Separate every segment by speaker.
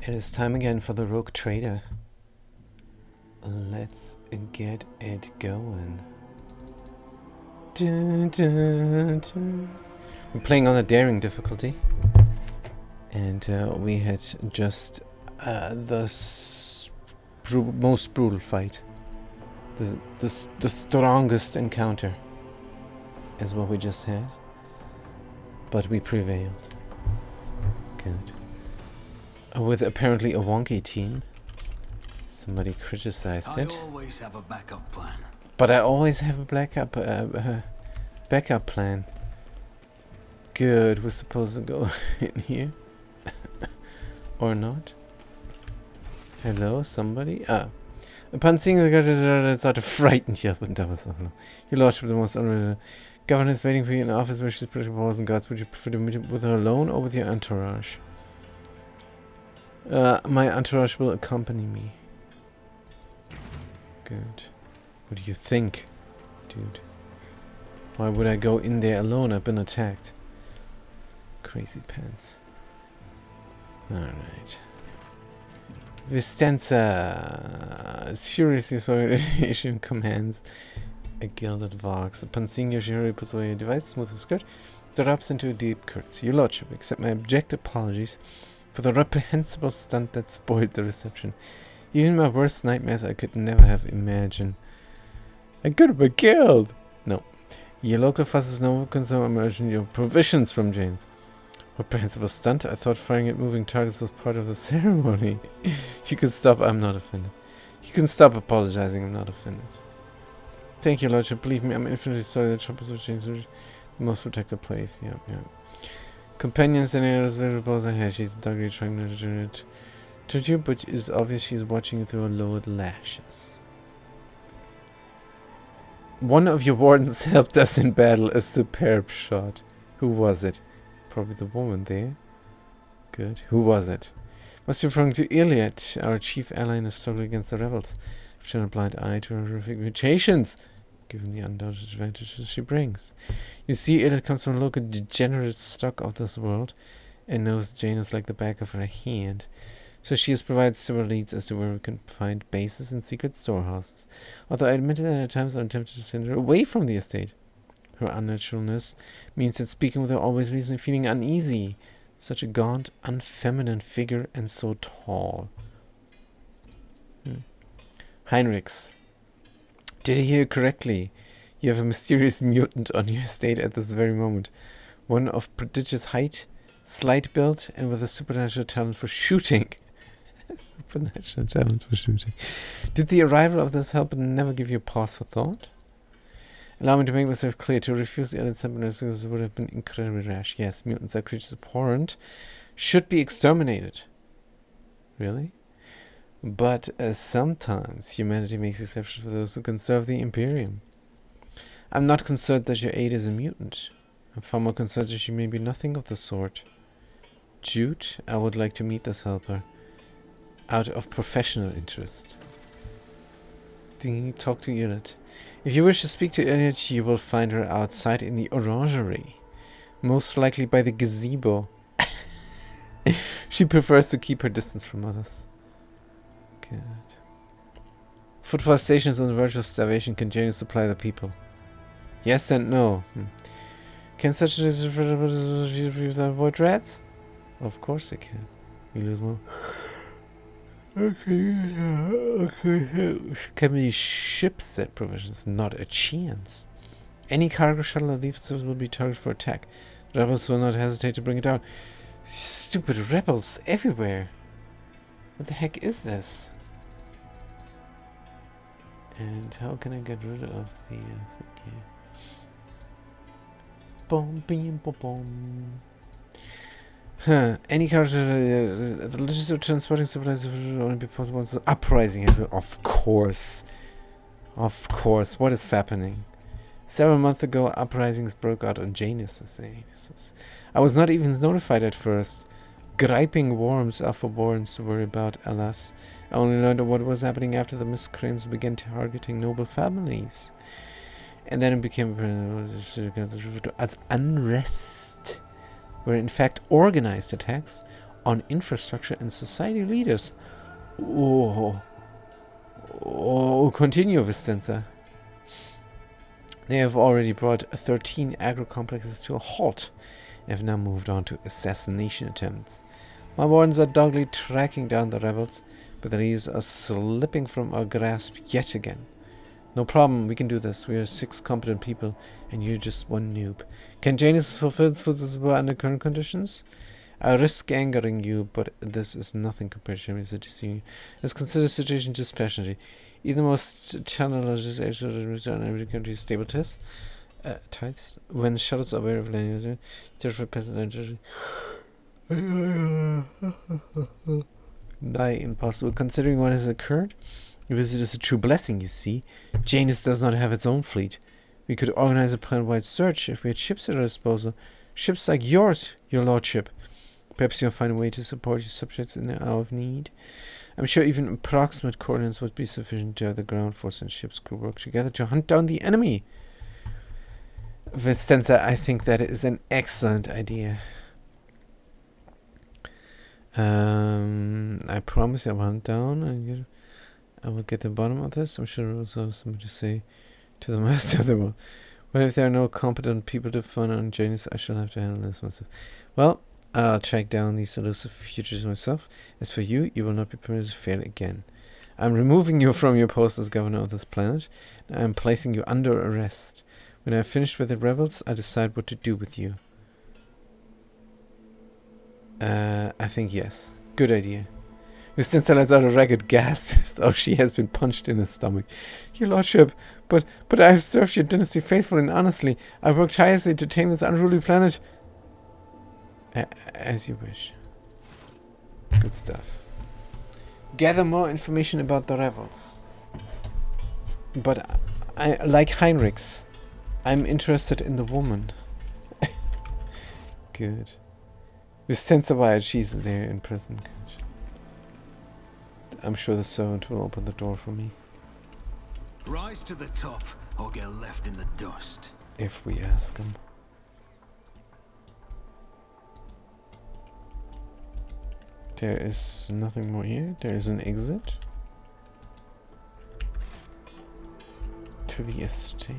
Speaker 1: It is time again for the Rogue Trader. Let's get it going. Dun, dun, dun. We're playing on the daring difficulty, and we had just the most brutal fight. The strongest encounter is what we just had, but we prevailed. Good. With apparently a wonky team. Somebody criticized it.
Speaker 2: I always have a backup plan.
Speaker 1: But I always have a backup plan. Good, we're supposed to go in here. Or not? Hello, somebody? Upon seeing the guard, started frightened yelp, and that was all. Your lordship, the most honorable governor is waiting for you in the office where she's protecting walls and guards. Would you prefer to meet with her alone or with your entourage? My entourage will accompany me. Good. What do you think, dude? Why would I go in there alone? I've been attacked. Crazy pants. Alright. Vistenza is furiously issuing commands. A gilded vox. Upon seeing you, she hurriedly puts away your device, smooths her skirt, drops into a deep curtsy. Your lordship, accept my abject apologies for the reprehensible stunt that spoiled the reception. Even my worst nightmares I could never have imagined. I could have been killed! No. Your local fuss is no concern. I'm urging your provisions from Jane's. Reprehensible stunt? I thought firing at moving targets was part of the ceremony. You can stop. I'm not offended. You can stop apologizing. I'm not offended. Thank you, lordship. Believe me, I'm infinitely sorry that troopers of Jane's the most protected place. Yep. Companions and others will repose on her. She's doggedly trying not to turn it to you, but it's obvious she's watching you through her lowered lashes. One of your wardens helped us in battle. A superb shot. Who was it? Probably the woman there. Good. Who was it? Must be referring to Iliad, our chief ally in the struggle against the rebels. I've turned a blind eye to her horrific mutations, given the undoubted advantages she brings. You see, Iliad comes from a local degenerate stock of this world, and knows Jane is like the back of her hand. So she has provided several leads as to where we can find bases and secret storehouses. Although I admit that at times I'm tempted to send her away from the estate. Her unnaturalness means that speaking with her always leaves me feeling uneasy. Such a gaunt, unfeminine figure, and so tall. Heinrichs. Did I hear correctly? You have a mysterious mutant on your estate at this very moment. One of prodigious height, slight build, and with a supernatural talent for shooting. Supernatural talent for shooting. Did the arrival of this helper never give you pause for thought? Allow me to make myself clear. To refuse the allied samples would have been incredibly rash. Yes, mutants are creatures abhorrent. Should be exterminated. Really? But sometimes humanity makes exceptions for those who can serve the Imperium. I'm not concerned that your aide is a mutant. I'm far more concerned that she may be nothing of the sort. Jude, I would like to meet this helper. Out of professional interest. Talk to Iliad. If you wish to speak to Iliad, you will find her outside in the orangery. Most likely by the gazebo. She prefers to keep her distance from others. Good. Food for stations on the verge of starvation. Can Jane supply the people? Yes and no. Can such avoid rats? Of course they can. We lose more. Okay. Can be ships that provisions? Not a chance. Any cargo shuttle that leaves will be targeted for attack. Rebels will not hesitate to bring it down. Stupid rebels everywhere. What the heck is this? And how can I get rid of the thing here? Boom, beam, boom, boom. Any character, the logistics of transporting supplies would only be possible once the uprising has. Of course. What is happening? Several months ago, uprisings broke out on Janus. I was not even notified at first. Griping worms Alphaborns were about, alas. I only learned of what was happening after the miscreants began targeting noble families. And then it became as unrest, were in fact organized attacks on infrastructure and society leaders. Oh, continue, Vicenza. They have already brought 13 agro-complexes to a halt and have now moved on to assassination attempts. My wardens are doggedly tracking down the rebels, but the leaders are slipping from our grasp yet again. No problem, we can do this. We are 6 competent people, and you're just one noob. Can Janus fulfill food supply under current conditions? I risk angering you, but this is nothing compared to Jamie. Let's consider the situation dispassionately. Even the most challenging return in every country is stable tithes. When the shuttles are aware of landing, terrified peasants die impossible. Considering what has occurred, if it is a true blessing, you see. Janus does not have its own fleet. We could organize a planet-wide search if we had ships at our disposal. Ships like yours, your lordship. Perhaps you'll find a way to support your subjects in the hour of need. I'm sure even approximate coordinates would be sufficient to have the ground force and ship's crew work together to hunt down the enemy. Vicenza, I think that is an excellent idea. I promise I will hunt down and I will get to the bottom of this. I'm sure also somebody to say to the master of the world. Well, if there are no competent people to fund on Janus, I shall have to handle this myself. Well, I'll track down these elusive fugitives myself. As for you, you will not be permitted to fail again. I'm removing you from your post as governor of this planet, and I'm placing you under arrest. When I have finished with the rebels, I decide what to do with you. I think yes. Good idea. Vicenza lets out a ragged gasp as though she has been punched in the stomach. Your lordship, but I have served your dynasty faithfully and honestly. I worked tirelessly to tame this unruly planet. As you wish. Good stuff. Gather more information about the rebels. But I like Heinrichs. I'm interested in the woman. Good. Vicenza Wyatt, she's there in prison. I'm sure the servant will open the door for me.
Speaker 2: Rise to the top or get left in the dust.
Speaker 1: If we ask him. There is nothing more here. There is an exit to the estate.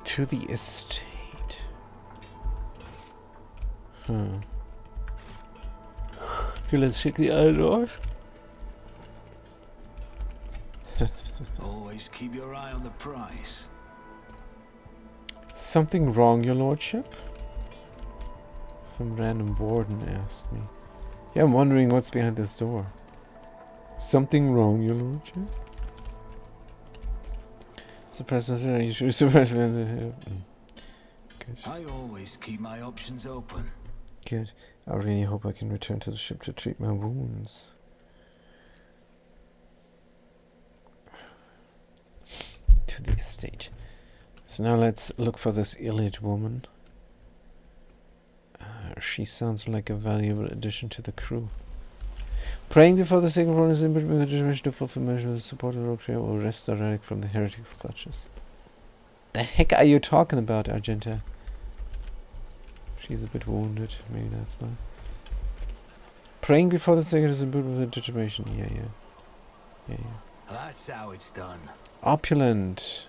Speaker 1: To the estate. Okay, let's check the other doors.
Speaker 2: Always keep your eye on the prize.
Speaker 1: Something wrong, your lordship? Some random warden asked me. Yeah, I'm wondering what's behind this door. Something wrong, your lordship? You should suppress Good.
Speaker 2: I always keep my options open.
Speaker 1: Good. I really hope I can return to the ship to treat my wounds. To the estate. So now let's look for this Iliad woman. She sounds like a valuable addition to the crew. Praying before the sacred one is input with the determination to fulfill measure with the support of the Rogue Trail will wrest the relic from the heretics' clutches. The heck are you talking about, Argenta? She's a bit wounded. Maybe that's why. Praying before the sacred is imbued with determination. Yeah.
Speaker 2: That's how it's done.
Speaker 1: Opulent.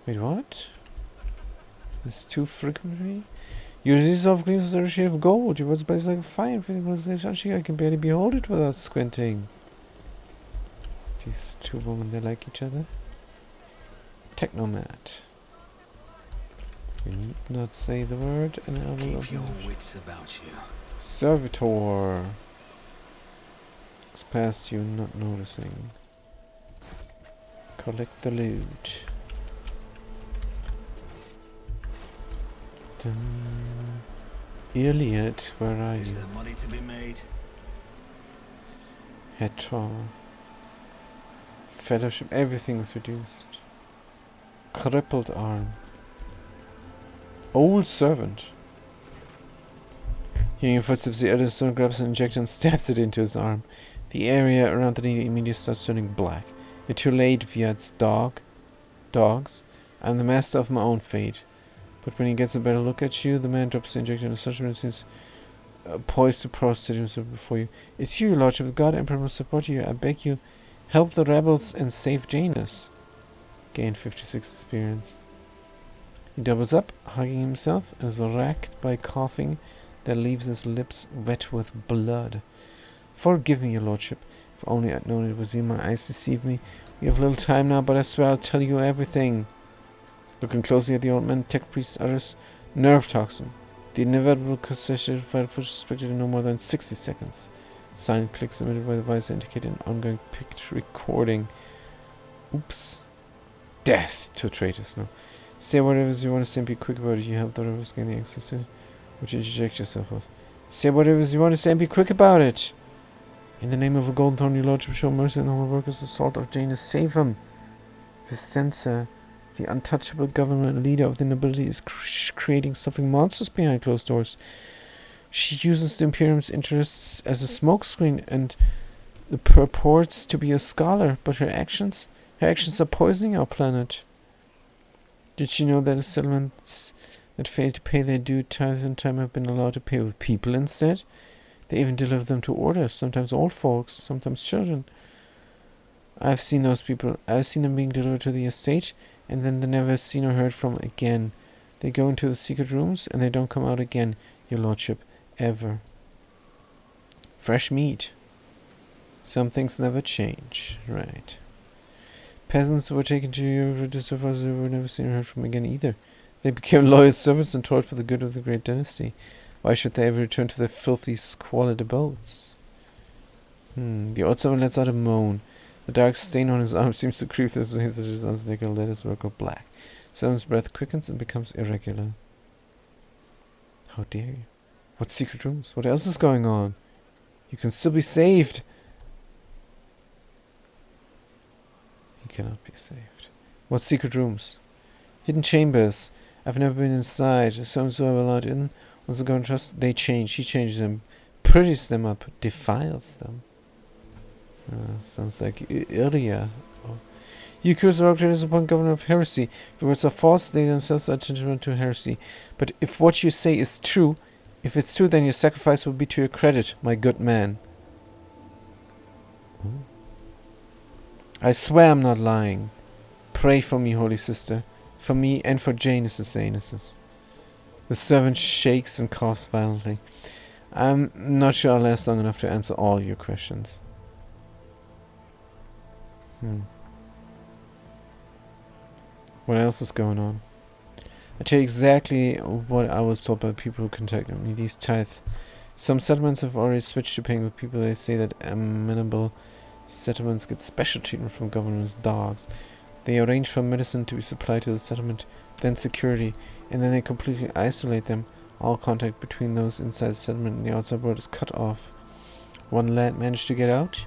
Speaker 1: Wait, what? It's too frequently. Your resolve gleams with a shade of gold. Your words blaze like a fire. Everything was I can barely behold it without squinting. These two women, they like each other. Technomat. You need not say the word, and I will
Speaker 2: keep your wits about you.
Speaker 1: Servitor. It's past you not noticing. Collect the loot. Iliad, where are
Speaker 2: Is
Speaker 1: you?
Speaker 2: there money to be made?
Speaker 1: Hetra. Fellowship, everything's reduced. Crippled arm. Old servant. Hearing footsteps, the other son grabs an injector and stabs it into his arm. The area around the needle immediately starts turning black. You're too late, Viad's dogs. I'm the master of my own fate. But when he gets a better look at you, the man drops the injector and the sergeant seems poised to prostrate himself before you. It's you, your lordship. The God Emperor must support you. I beg you, help the rebels and save Janus. Gain 56 experience. He doubles up, hugging himself, and is racked by coughing that leaves his lips wet with blood. Forgive me, your lordship. If only I'd known it was you, my eyes deceived me. We have little time now, but I swear I'll tell you everything. Looking closely at the old man, Tech Priest utters nerve toxin. The inevitable cessation fire footage expected in no more than 60 seconds. Silent clicks emitted by the visor indicate an ongoing picture recording. Oops. Death to traitors. No. Say whatever you want to say and be quick about it. You help the rebels gain the access to it, which you eject yourself with. Say whatever you want to say and be quick about it. In the name of a golden throne, your lordship, show mercy on the whole workers. The salt of Janus, save him. Vicenza, the untouchable government leader of the nobility, is creating something monstrous behind closed doors. She uses the Imperium's interests as a smokescreen and purports to be a scholar, but her actions are poisoning our planet. Did she know that the settlements that fail to pay their due tithes and time have been allowed to pay with people instead? They even deliver them to orders, sometimes old folks, sometimes children. I've seen those people. I've seen them being delivered to the estate, and then they're never seen or heard from again. They go into the secret rooms, and they don't come out again, your lordship, ever. Fresh meat. Some things never change, right. Peasants were taken to Europe to so far as they were never seen or heard from again either. They became loyal servants and toiled for the good of the great dynasty. Why should they ever return to their filthy, squalid abodes? The old servant lets out a moan. The dark stain on his arm seems to creep through his veins as his arms nickel letters work of black. Servant's breath quickens and becomes irregular. How dare you? What secret rooms? What else is going on? You can still be saved. He cannot be saved. What secret rooms? Hidden chambers. I've never been inside. Servants who are allowed in, once they go and trust, they change. He changes them, pretties them up, defiles them. Sounds like Iria. Oh. You accuse the traitors upon governor of heresy. If the words are false, they themselves are tantamount to heresy. But if what you say is true, if it's true, then your sacrifice will be to your credit, my good man. Ooh. I swear I'm not lying. Pray for me, holy sister. For me and for Janus' anuses. The servant shakes and coughs violently. I'm not sure I'll last long enough to answer all your questions. What else is going on? I tell you exactly what I was told by the people who contacted me. These tithes. Some settlements have already switched to paying with people. They say that amenable settlements get special treatment from government's dogs. They arrange for medicine to be supplied to the settlement, then security, and then they completely isolate them. All contact between those inside the settlement and the outside world is cut off. One lad managed to get out.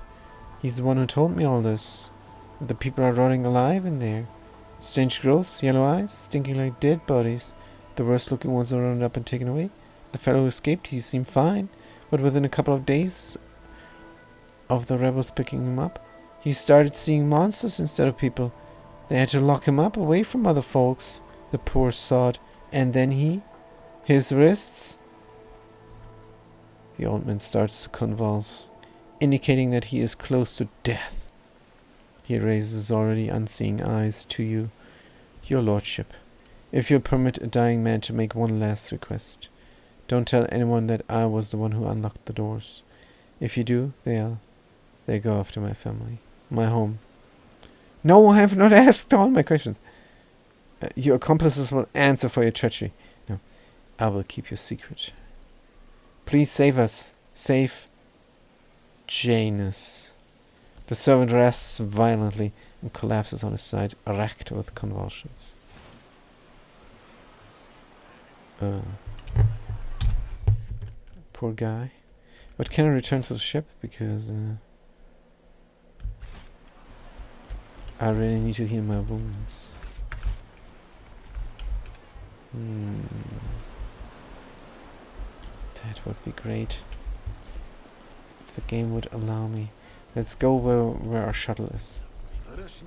Speaker 1: He's the one who told me all this. That the people are rotting alive in there. Strange growth, yellow eyes, stinking like dead bodies. The worst looking ones are rounded up and taken away. The fellow who escaped, he seemed fine, but within a couple of days of the rebels picking him up, he started seeing monsters instead of people. They had to lock him up away from other folks, the poor sod. And then his wrists. The old man starts to convulse, indicating that he is close to death. He raises his already unseeing eyes to you, your lordship. If you'll permit a dying man to make one last request, don't tell anyone that I was the one who unlocked the doors. If you do, they go after my family, my home. No, I have not asked all my questions. Your accomplices will answer for your treachery. No, I will keep your secret. Please save us. Save Janus. The servant rests violently and collapses on his side, racked with convulsions. Poor guy. But can I return to the ship? Because I really need to heal my wounds. That would be great. If the game would allow me. Let's go where our shuttle is. Let's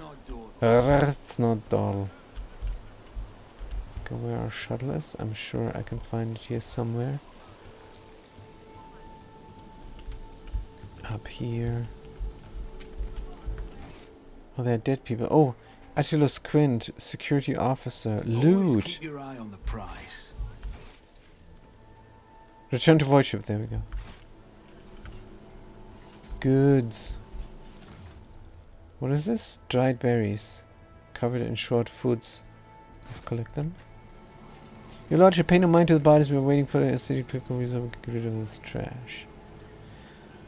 Speaker 1: go. Go where our shuttle is. I'm sure I can find it here somewhere. Up here. Oh, they're dead people. Oh, Attilus Quint, security officer.
Speaker 2: Always
Speaker 1: Loot.
Speaker 2: keep your eye on the prize.
Speaker 1: Return to void ship. There we go. Goods. What is this? Dried berries. Covered in short foods. Let's collect them. Your lordship, pay no mind to the bodies. We're waiting for the aesthetic click over so we can get rid of this trash.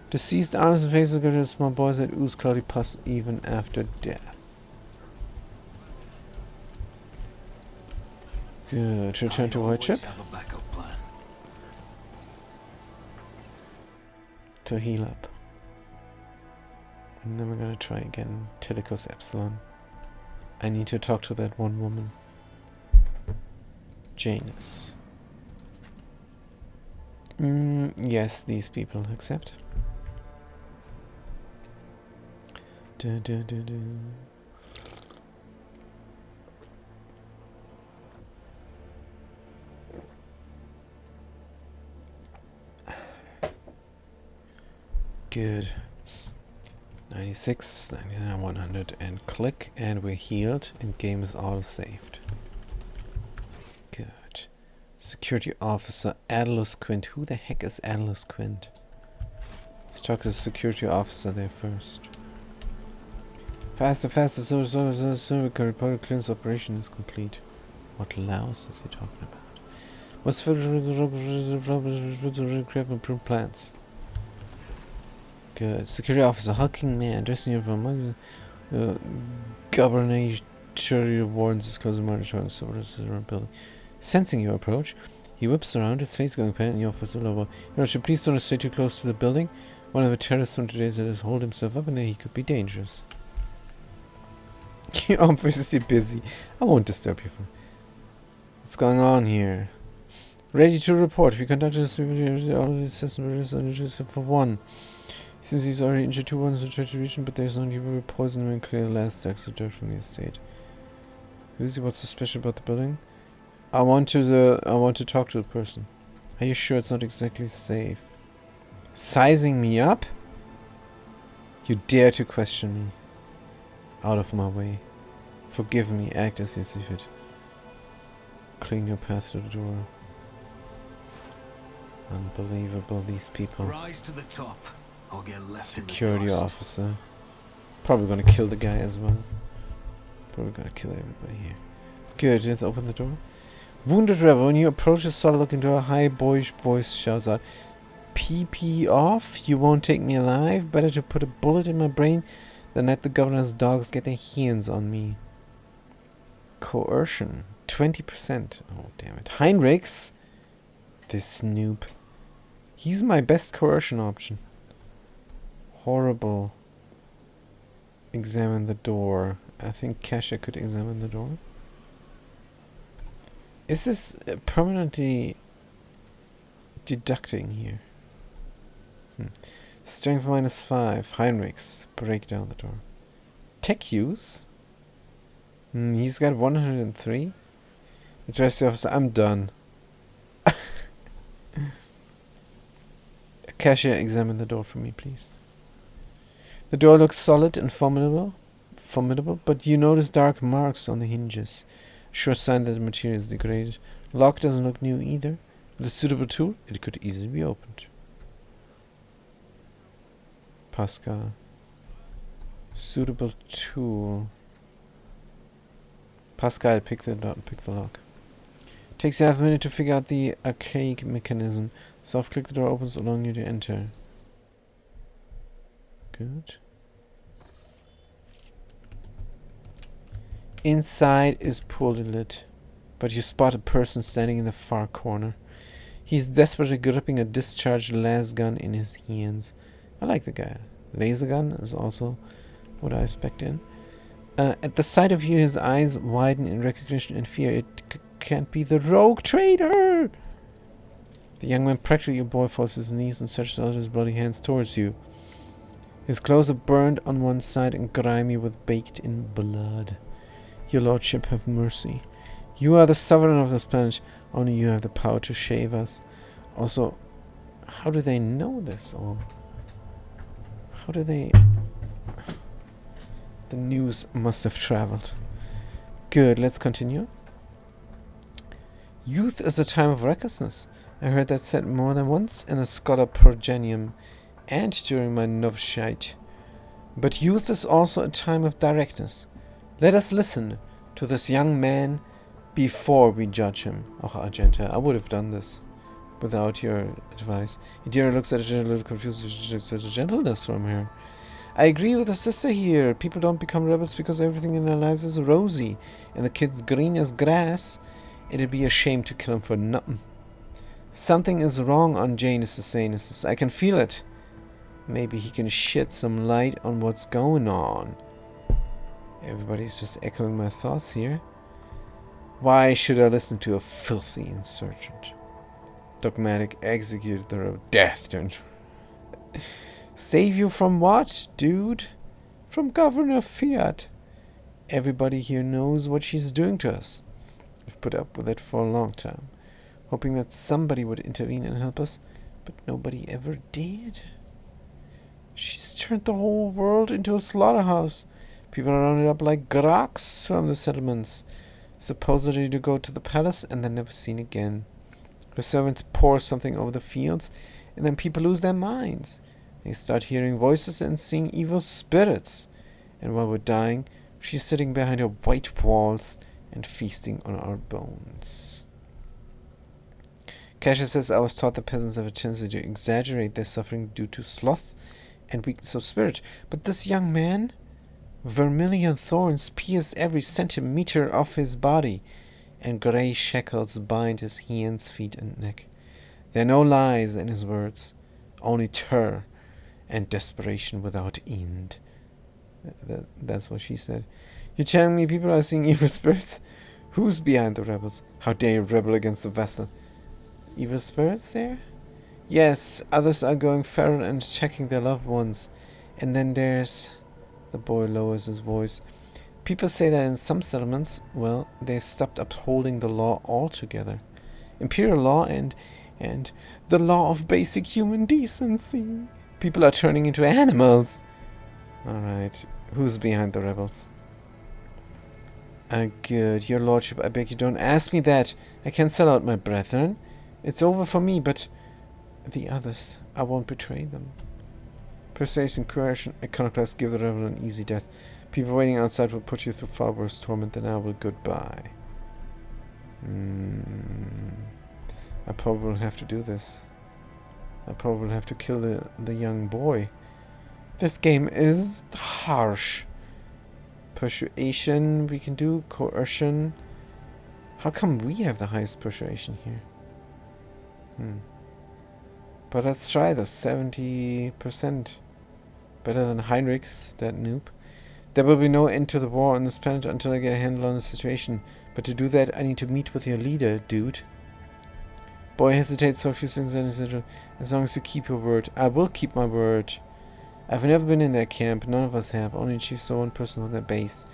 Speaker 1: Deceased arms and faces go to the small boys that ooze cloudy pus even after death. Good. Return to void ship.
Speaker 2: Have a backup plan.
Speaker 1: To heal up. And then we're gonna try again. Telecos Epsilon. I need to talk to that one woman. Janus. Yes, these people accept. Good. 96, 99, 100, and click, and we're healed, and game is auto-saved. Good. Security officer Attilus Quint. Who the heck is Attilus Quint? Let's talk to the security officer there first. Faster, faster, so report clearance operation is complete. What louse is he talking about? What's for improved plans? Good. Security officer, hulking man, dressing uniform, gubernatorial wardens is closing monitor on the around building. Sensing your approach, he whips around, his face going pale, and the officer lower. Your lordship, please don't stay too close to the building. One of the terrorists from today said hold himself up, and then he could be dangerous. You're obviously busy. I won't disturb you. What's going on here? Ready to report. We conducted a sweep of all of the systems for one. Since he's already injured 2 ones who tried to reach him, but there's only a poison and clear the last stacks of dirt from the estate. Who's he? What's so special about the building? I want to talk to the person. Are you sure it's not exactly safe? Sizing me up? You dare to question me? Out of my way. Forgive me, act as you see fit. Clean your path to the door. Unbelievable, these people.
Speaker 2: Rise to the top, or get left
Speaker 1: Security
Speaker 2: in the dust.
Speaker 1: officer. Probably gonna kill the guy as well. Probably gonna kill everybody here. Good, let's open the door. Wounded rebel, when you approach a solid looking door, a high boyish voice shouts out, PP off? You won't take me alive? Better to put a bullet in my brain than let the governor's dogs get their hands on me. Coercion. 20%. Oh, damn it. Heinrichs? This snoop. He's my best coercion option. Horrible. Examine the door. I think Kasha could examine the door. Is this permanently deducting here? Strength -5. Heinrichs. Break down the door. Tech use? He's got 103. Address the officer. I'm done. Cashier, examine the door for me, please. The door looks solid and formidable, but you notice dark marks on the hinges. Sure sign that the material is degraded. Lock doesn't look new either. With a suitable tool, it could easily be opened. Pascal. Suitable tool. Pascal, pick the lock. Takes you half a minute to figure out the archaic mechanism. Soft click, the door opens, allowing you to enter. Good. Inside is poorly lit, but you spot a person standing in the far corner. He's desperately gripping a discharged las gun in his hands. I like the guy. Laser gun is also what I expect in. At the sight of you, his eyes widen in recognition and fear. It can't be the rogue traitor! The young man, practically a boy, falls to his knees and stretches out his bloody hands towards you. His clothes are burned on one side and grimy with baked-in blood. Your lordship, have mercy. You are the sovereign of this planet. Only you have the power to shave us. Also, how do they know this all? How do they... The news must have traveled. Good, let's continue. Youth is a time of recklessness. I heard that said more than once in the Schola Progenium and during my novitiate. But youth is also a time of directness. Let us listen to this young man before we judge him. Oh, Argenta, I would have done this without your advice. Idira looks at it a little confused. There's a gentleness from her. I agree with the sister here. People don't become rebels because everything in their lives is rosy and the kid's green as grass. It'd be a shame to kill him for nothing. Something is wrong on Janus' Sanus. I can feel it. Maybe he can shed some light on what's going on. Everybody's just echoing my thoughts here. Why should I listen to a filthy insurgent? Dogmatic executor of death, don't you? Save you from what, dude? From Governor Fiat. Everybody here knows what she's doing to us. We've put up with it for a long time, hoping that somebody would intervene and help us, but nobody ever did. She's turned the whole world into a slaughterhouse. People are rounded up like groks from the settlements, supposedly to go to the palace and then never seen again. Her servants pour something over the fields, and then people lose their minds. They start hearing voices and seeing evil spirits. And while we're dying, she's sitting behind her white walls and feasting on our bones. Cassius says, I was taught the peasants have a tendency to exaggerate their suffering due to sloth and weakness of spirit. But this young man, vermilion thorns pierce every centimeter of his body, and grey shackles bind his hands, feet, and neck. There are no lies in his words, only terror and desperation without end. That's what she said. You're telling me people are seeing evil spirits? Who's behind the rebels? How dare you rebel against the vessel? Evil spirits there? Yes, others are going feral and attacking their loved ones. And then there's... The boy lowers his voice. People say that in some settlements, well, they stopped upholding the law altogether. Imperial law and the law of basic human decency. People are turning into animals. Alright, who's behind the rebels? Good, your lordship, I beg you don't ask me that. I can't sell out my brethren. It's over for me, but the others, I won't betray them. Persuasion, coercion, iconoclasts give the rebel an easy death. People waiting outside will put you through far worse torment than I will. Goodbye. I probably will have to do this. I probably will have to kill the young boy. This game is harsh. Persuasion we can do. Coercion. How come we have the highest persuasion here? But let's try the 70%. Better than Heinrich's, that noob. There will be no end to the war on this planet until I get a handle on the situation. But to do that, I need to meet with your leader, dude. Boy hesitates for a few seconds and says, as long as you keep your word. I will keep my word. I've never been in their camp. None of us have. Only Chief saw one person on their base.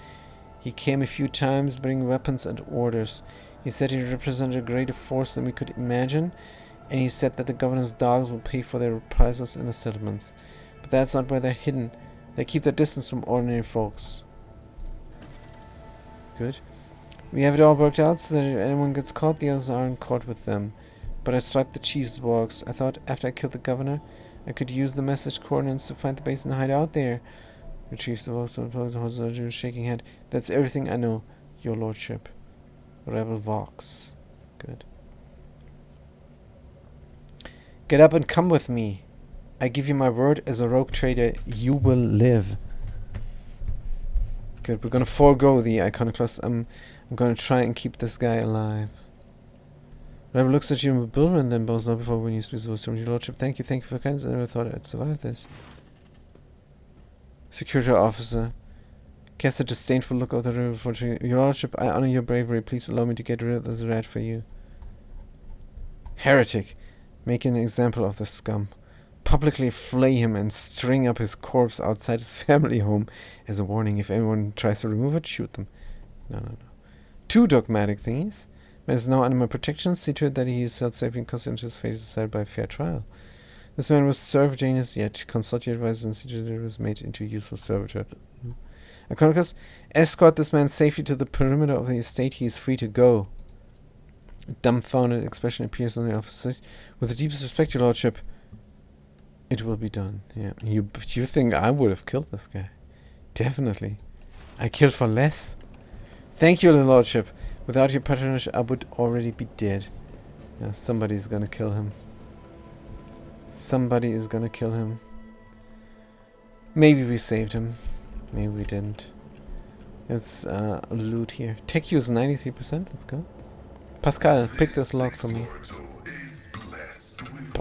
Speaker 1: He came a few times, bringing weapons and orders. He said he represented a greater force than we could imagine, and he said that the governor's dogs will pay for their reprisals in the settlements. But that's not where they're hidden. They keep their distance from ordinary folks. Good. We have it all worked out so that if anyone gets caught, the others aren't caught with them. But I swiped the chief's walks. I thought after I killed the governor, I could use the message coordinates to find the base and hide out there. The chief's walks was shaking head. That's everything I know, your lordship. Rebel Vox. Good. Get up and come with me. I give you my word, as a rogue trader, you will live. Good, we're gonna forego the iconoclast. I'm gonna try and keep this guy alive. Rebel looks at you in bewilderment and then bows low before when you speak the voice from your lordship. Thank you for your kindness. I never thought I'd survive this. Security officer casts a disdainful look over the river before your lordship, I honor your bravery. Please allow me to get rid of this rat for you. Heretic. Make an example of the scum. Publicly flay him and string up his corpse outside his family home as a warning. If anyone tries to remove it, shoot them. No. Two dogmatic thingies. Man is now under my protection. See to it that he is held safely in custody until his fate is decided by a fair trial. This man was serve Janus, yet consult your advisors and see that it was made into useless servitor. Iconicus, escort this man safely to the perimeter of the estate. He is free to go. A dumbfounded expression appears on the officer's face. With the deepest respect, your lordship, it will be done. Yeah, you think I would have killed this guy? Definitely. I killed for less. Thank you, your lordship. Without your patronage, I would already be dead. Yeah, somebody's gonna kill him. Somebody is gonna kill him. Maybe we saved him. Maybe we didn't. Let's loot here. Tech use 93%. Let's go. Pascal, pick this lock for me.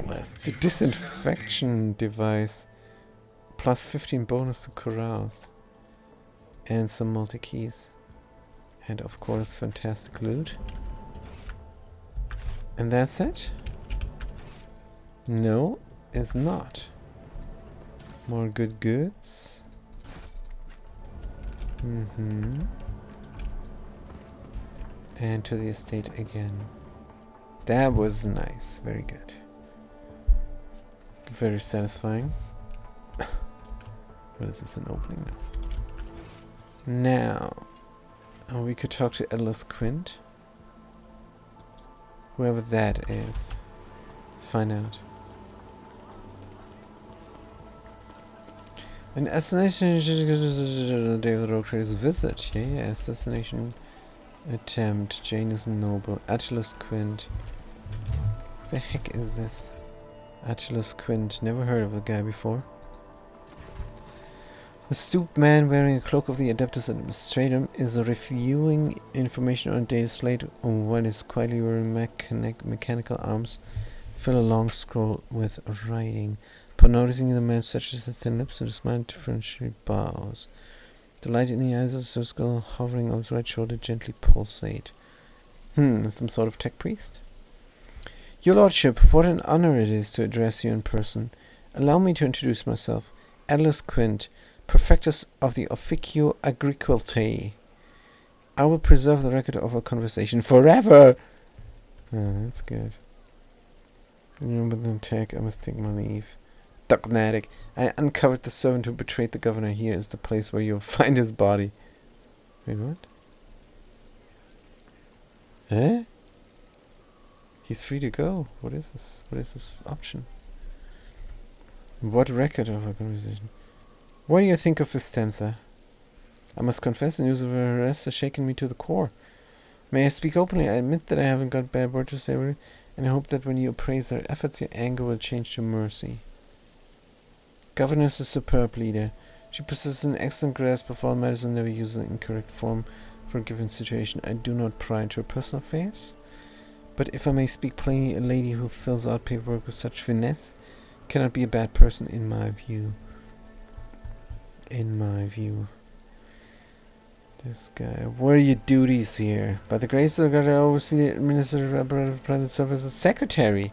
Speaker 1: Blessed. The disinfection device. Plus 15 bonus to carouse. And some multi-keys. And of course, fantastic loot. And that's it? No, it's not. More good goods. And to the estate again. That was nice. Very good. Very satisfying. What is this, an opening now? Now, we could talk to Atlas Quint. Whoever that is. Let's find out. An assassination the day of the rogue trader's visit. Yeah, assassination attempt. Janus Noble. Atlas Quint. What the heck is this? Atlas Quint. Never heard of the guy before. The stooped man wearing a cloak of the Adeptus Administratum is reviewing information on a data slate on one is quietly wearing mechanical arms fill a long scroll with writing. Upon noticing the man stretches the thin lips and his mind differentially bows. The light in the eyes of the skull hovering on his right shoulder gently pulsate. Some sort of tech priest? Your lordship, what an honor it is to address you in person. Allow me to introduce myself. Atlas Quint, Perfectus of the Officio Agricultae. I will preserve the record of our conversation forever! That's good. Remember the attack, I must take my leave. Dogmatic. I uncovered the servant who betrayed the governor. Here is the place where you'll find his body. Wait, what? Huh? He's free to go. What is this? What is this option? What record of our conversation? What do you think of Vistenza? I must confess, the news of her arrest has shaken me to the core. May I speak openly? I admit that I haven't got a bad word to say with her, and I hope that when you appraise her efforts, your anger will change to mercy. Governess is a superb leader. She possesses an excellent grasp of all matters and never uses an incorrect form for a given situation. I do not pry into her personal affairs, but if I may speak plainly, a lady who fills out paperwork with such finesse cannot be a bad person in my view. This guy. What are your duties here? By the grace of God, I oversee the administrative apparatus of planet serve as a secretary.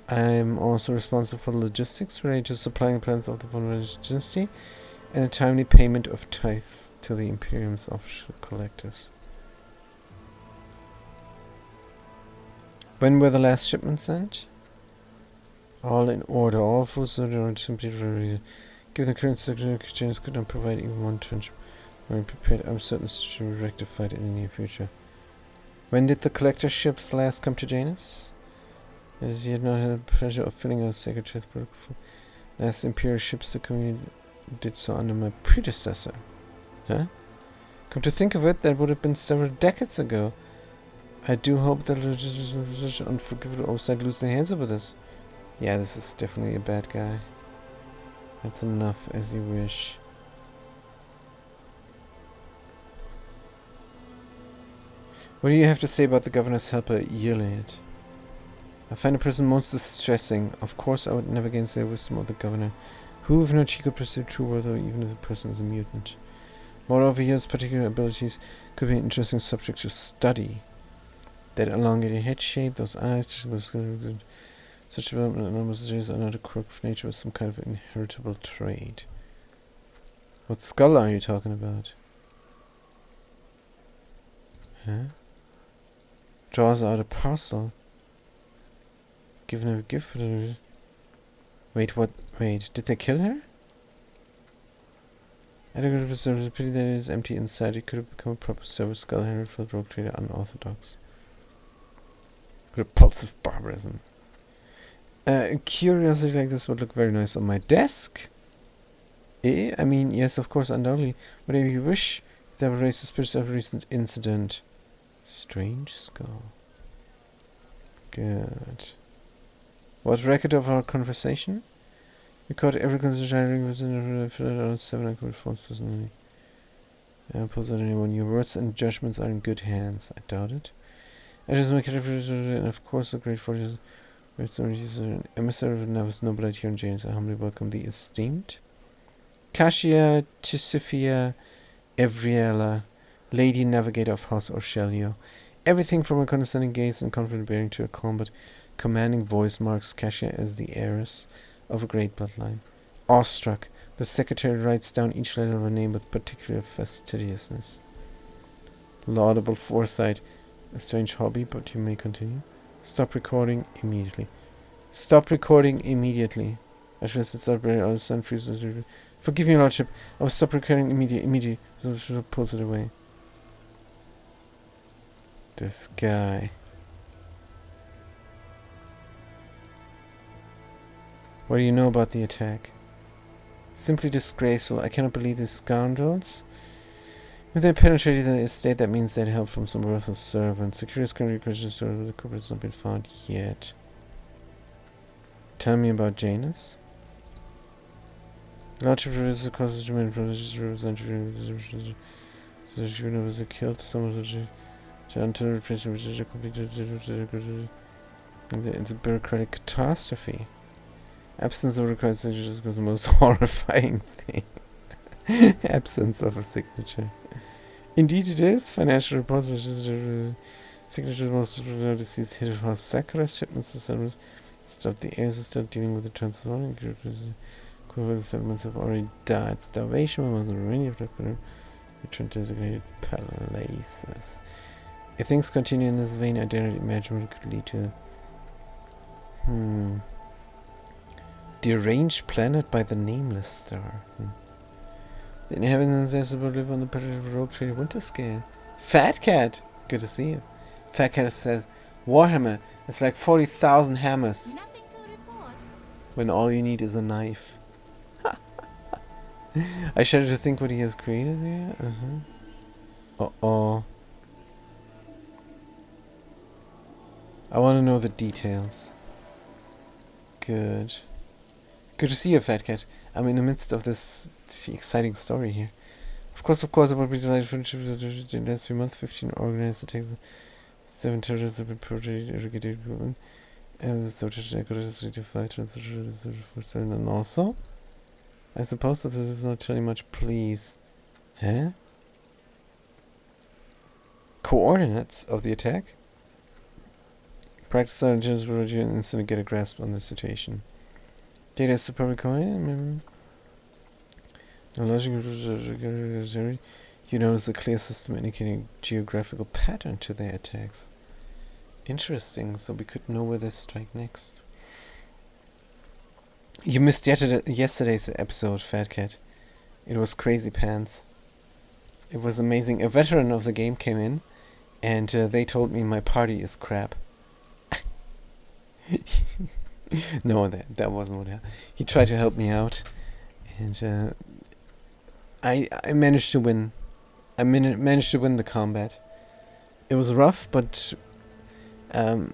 Speaker 1: I am also responsible for the logistics related to supplying the plans of the von Radish dynasty and the timely payment of tithes to the Imperium's official collectors. When were the last shipments sent? All in order. All foods are simply ready. Given the current circumstances, could not provide even one trench. When prepared, I'm certain this will be rectified in the near future. When did the collector ships last come to Janus? As he had not had the pleasure of filling out sacred chest protocol. Last Imperial ships to come did so under my predecessor. Huh? Come to think of it, that would have been several decades ago. I do hope that such unforgivable oversight lose their hands over this. Yeah, this is definitely a bad guy. That's enough, as you wish. What do you have to say about the governor's helper, Yirlid? I find the person most distressing. Of course, I would never gainsay the wisdom of the governor, who, if not she, could perceive true worth, even if the person is a mutant. Moreover, his particular abilities could be an interesting subject to study. That elongated head shape, those eyes, such development and anomalies are not a quirk of nature, but some kind of inheritable trait. What skull are you talking about? Huh? Draws out a parcel. Given a gift. Wait, what? Wait, did they kill her? I don't know, it's a pity that it is empty inside. It could have become a proper service skull handled for the rogue trader, unorthodox. Repulsive barbarism. Curiosity like this would look very nice on my desk. I mean, yes, of course, undoubtedly. Whatever you wish, that would raise the spirits of a recent incident. Strange skull. Good. What record of our conversation? We caught every consideration within a 7 I could response personally. Pulls out anyone. Your words and judgments are in good hands. I doubt it. I just make it, and of course, the great fortune is an emissary of Navas Nobilite here in James. I humbly welcome the esteemed Cassia Tisifia Evriela, Lady Navigator of House Orchelio. Everything from a condescending gaze and confident bearing to a calm but commanding voice marks Cassia as the heiress of a great bloodline. Awestruck, the secretary writes down each letter of her name with particular fastidiousness. Laudable foresight. A strange hobby, but you may continue. Stop recording immediately. Stop recording immediately. I shall celebrate our son freezes. Forgive me, your lordship. I will stop recording immediately. So pulls it away. This guy. What do you know about the attack? Simply disgraceful. I cannot believe these scoundrels. If they penetrated the estate, that means they'd help from some worthless servant. Security is currently registered, but the culprit has not been found yet. Tell me about Janus. Lordship reveals the causes of many privileges represented. So she was killed. Some of the until replacement which is a complete. It's a bureaucratic catastrophe. Absence of required signatures was the most horrifying thing. Absence of a signature. Indeed it is. Financial reports signatures most deceased hit of house Sakura shipments to settlements. Stop the heirs are still dealing with the transfer. The settlements have already died. Starvation was the remaining of the return to designated places. If things continue in this vein, I dare not imagine what it could lead to. Deranged planet by the nameless star. The inhabitants will live on the planet of rogue trader winter scale. Fat Cat! Good to see you. Fat Cat says, Warhammer, it's like 40,000 hammers.
Speaker 3: Nothing to report.
Speaker 1: When all you need is a knife. I shudder to think what he has created there. Uh-oh. I want to know the details. Good. Good to see you, Fat Cat. I'm in the midst of this exciting story here. Of course, I would be delighted for the last few months. 15 organized attacks. 7 terrorists have been projected, irrigated equipment. And so to go to 5 transfers for and also, I suppose this is not telling much, please. Huh? Coordinates of the attack? Practice intelligence will instantly get a grasp on the situation. Data is superbly combined. No logic. You notice a clear system indicating geographical pattern to their attacks. Interesting, so we could know where they strike next. You missed yesterday's episode, Fat Cat. It was crazy pants. It was amazing. A veteran of the game came in, and they told me my party is crap. No, that wasn't what happened. He tried to help me out, and I managed to win. I managed to win the combat. It was rough, but the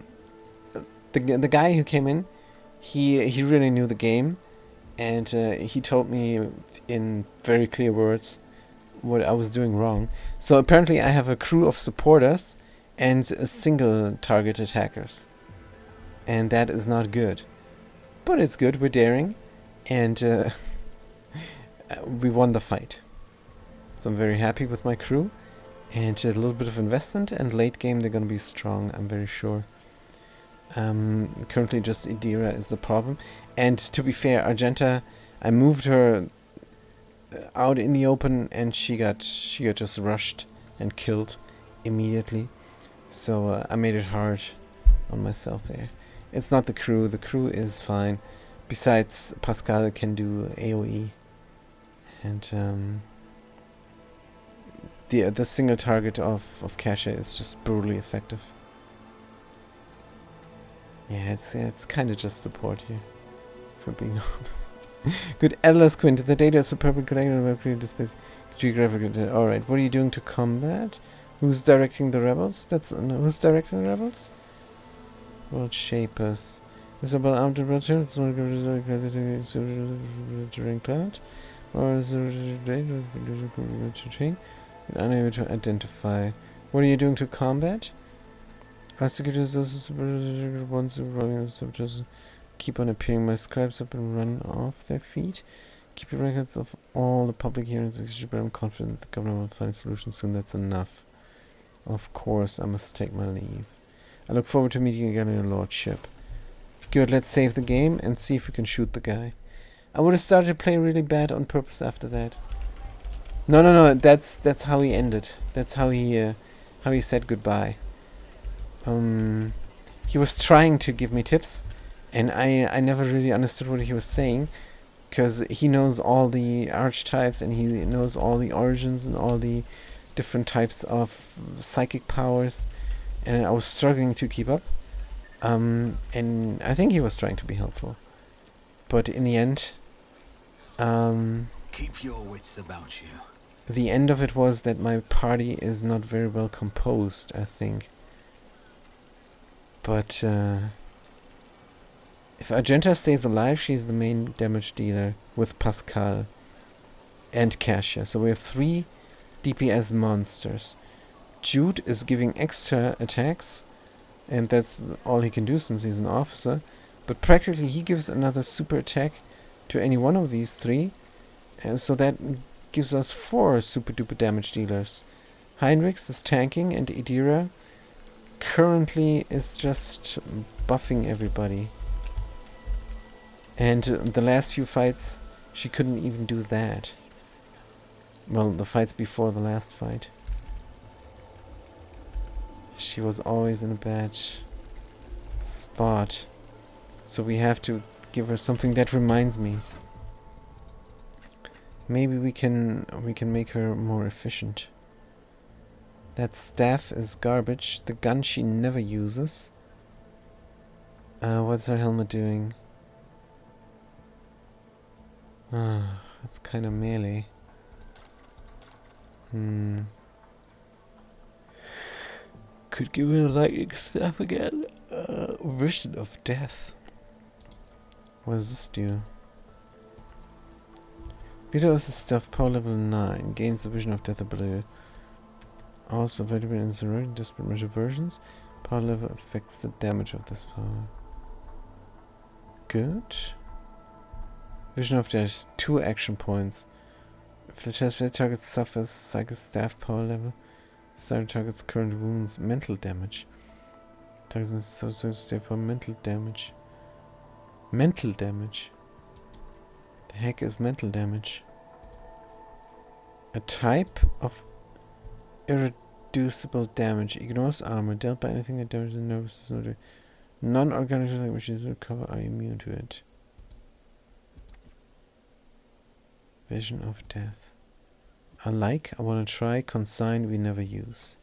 Speaker 1: guy who came in, he really knew the game, and he told me in very clear words what I was doing wrong. So apparently I have a crew of supporters and a single target attackers. And that is not good. But it's good, we're daring, and we won the fight. So I'm very happy with my crew, and a little bit of investment, and late game they're going to be strong, I'm very sure. Currently just Idira is the problem. And to be fair, Argenta, I moved her out in the open, and she got just rushed and killed. immediately. So I made it hard on myself there. It's not the crew. The crew is fine. Besides, Pascal can do AoE. And the single target of Kasha is just brutally effective. Yeah, it's kind of just support here, for being honest. Good. Atlas Quint. The data is superbly collected and well-created displays geographical. Alright, what are you doing to combat? Who's directing the rebels? Who's directing the rebels? World Shapers. Is about armed returns during cloud? Or is there unable to identify? What are you doing to combat? Executors ones running subjects keep on appearing. My scribes up and run off their feet. Keep your records of all the public hearings, but I'm confident the government will find a solution soon. That's enough. Of course, I must take my leave. I look forward to meeting you again in your lordship. Good, let's save the game and see if we can shoot the guy. I would have started to play really bad on purpose after that. No, that's how he ended. That's how he said goodbye. He was trying to give me tips, and I never really understood what he was saying, because he knows all the archetypes and he knows all the origins and all the different types of psychic powers, and I was struggling to keep up. And I think he was trying to be helpful, but in the end,
Speaker 2: keep your wits about you.
Speaker 1: The end of it was that my party is not very well composed, I think. But if Argenta stays alive, she's the main damage dealer with Pascal and Kasha. So we have 3 DPS monsters. Jude is giving extra attacks, and that's all he can do since he's an officer. But practically he gives another super attack to any one of these 3. And so that gives us 4 super duper damage dealers. Heinrichs is tanking, and Idira currently is just buffing everybody. And the last few fights, she couldn't even do that. Well, the fights before the last fight. She was always in a bad spot. So we have to give her something that reminds me. Maybe we can make her more efficient. That staff is garbage. The gun she never uses. What's her helmet doing? That's kind of melee. Could give her lightning staff again. Vision of Death. What does this do? Beatos is stuff power level 9. Gains the Vision of Death ability. Also available in Zerori Desperate Measure versions. Power level affects the damage of this power. Good. Vision of Death. 2 action points. If the target suffers psychic staff power level, starting target's current wounds, mental damage. Target's staff for mental damage. Mental damage? The heck is mental damage? A type of irreducible damage. Ignores armor dealt by anything that damages the nervous system. Non-organic languages recover are immune to it. Vision of Death. I want to try. Consign we never use.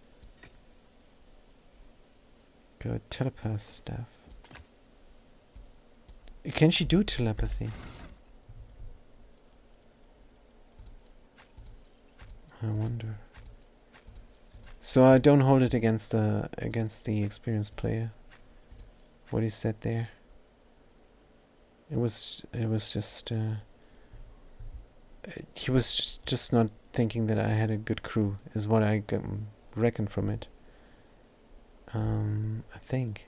Speaker 1: Good. Telepath staff. Can she do telepathy? I wonder. So I don't hold it against the experienced player. What he said there. It was just he was just not thinking that I had a good crew, is what I reckon from it. I think.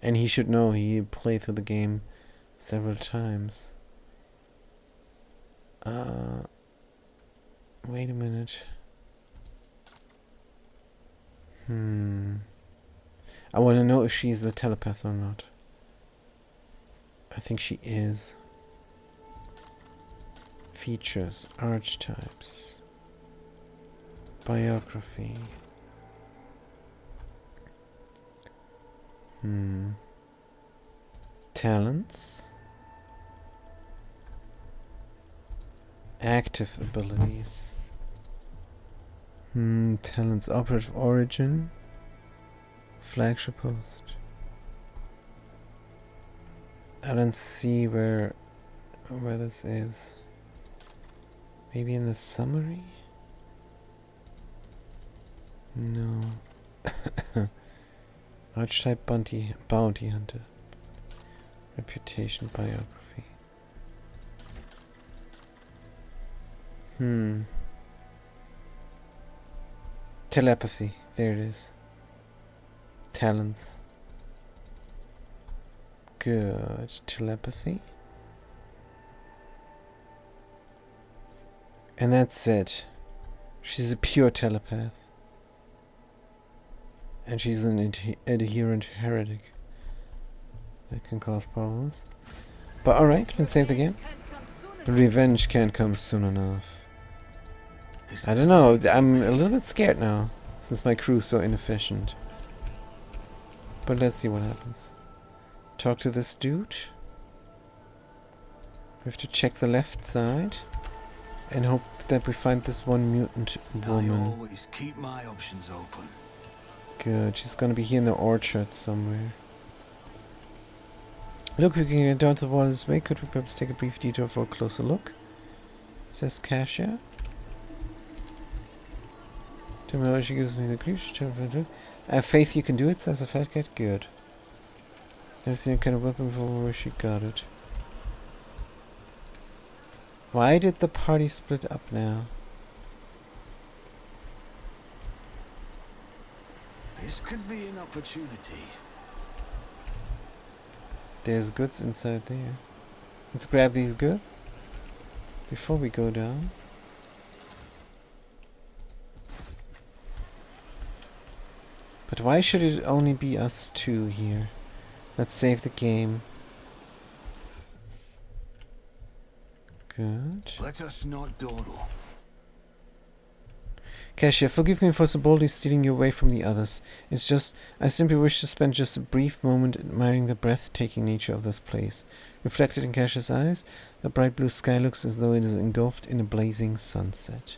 Speaker 1: And he should know, he played through the game several times. Wait a minute. I want to know if she's a telepath or not. I think she is. Features, archetypes, biography. Talents. Active abilities. Talents. Operative origin. Flagship post. I don't see where this is. Maybe in the summary? No. Archetype bounty hunter. Reputation biography. Telepathy. There it is. Talents. Good. Telepathy. And that's it. She's a pure telepath. And she's an adherent heretic. That can cause problems. But alright, let's save the game. Revenge can't come soon enough. I don't know, I'm a little bit scared now. Since my crew's so inefficient. But let's see what happens. Talk to this dude. We have to check the left side. And hope that we find this one mutant woman.
Speaker 2: I always keep my options open.
Speaker 1: Good, she's gonna be here in the orchard somewhere. Look, we can get down to the water this way. Could we perhaps take a brief detour for a closer look? Says Kasia. Tomorrow she gives me the creeps. I have faith you can do it, says the fat cat. Good. Never seen a kind of weapon before where she got it. Why did the party split up now?
Speaker 2: This could be an opportunity.
Speaker 1: There's goods inside there. Let's grab these goods before we go down. But why should it only be us two here? Let's save the game. Good.
Speaker 2: Let us not dawdle.
Speaker 1: Kasia, forgive me for so boldly stealing you away from the others. It's just, I simply wish to spend just a brief moment admiring the breathtaking nature of this place. Reflected in Kasia's eyes, the bright blue sky looks as though it is engulfed in a blazing sunset.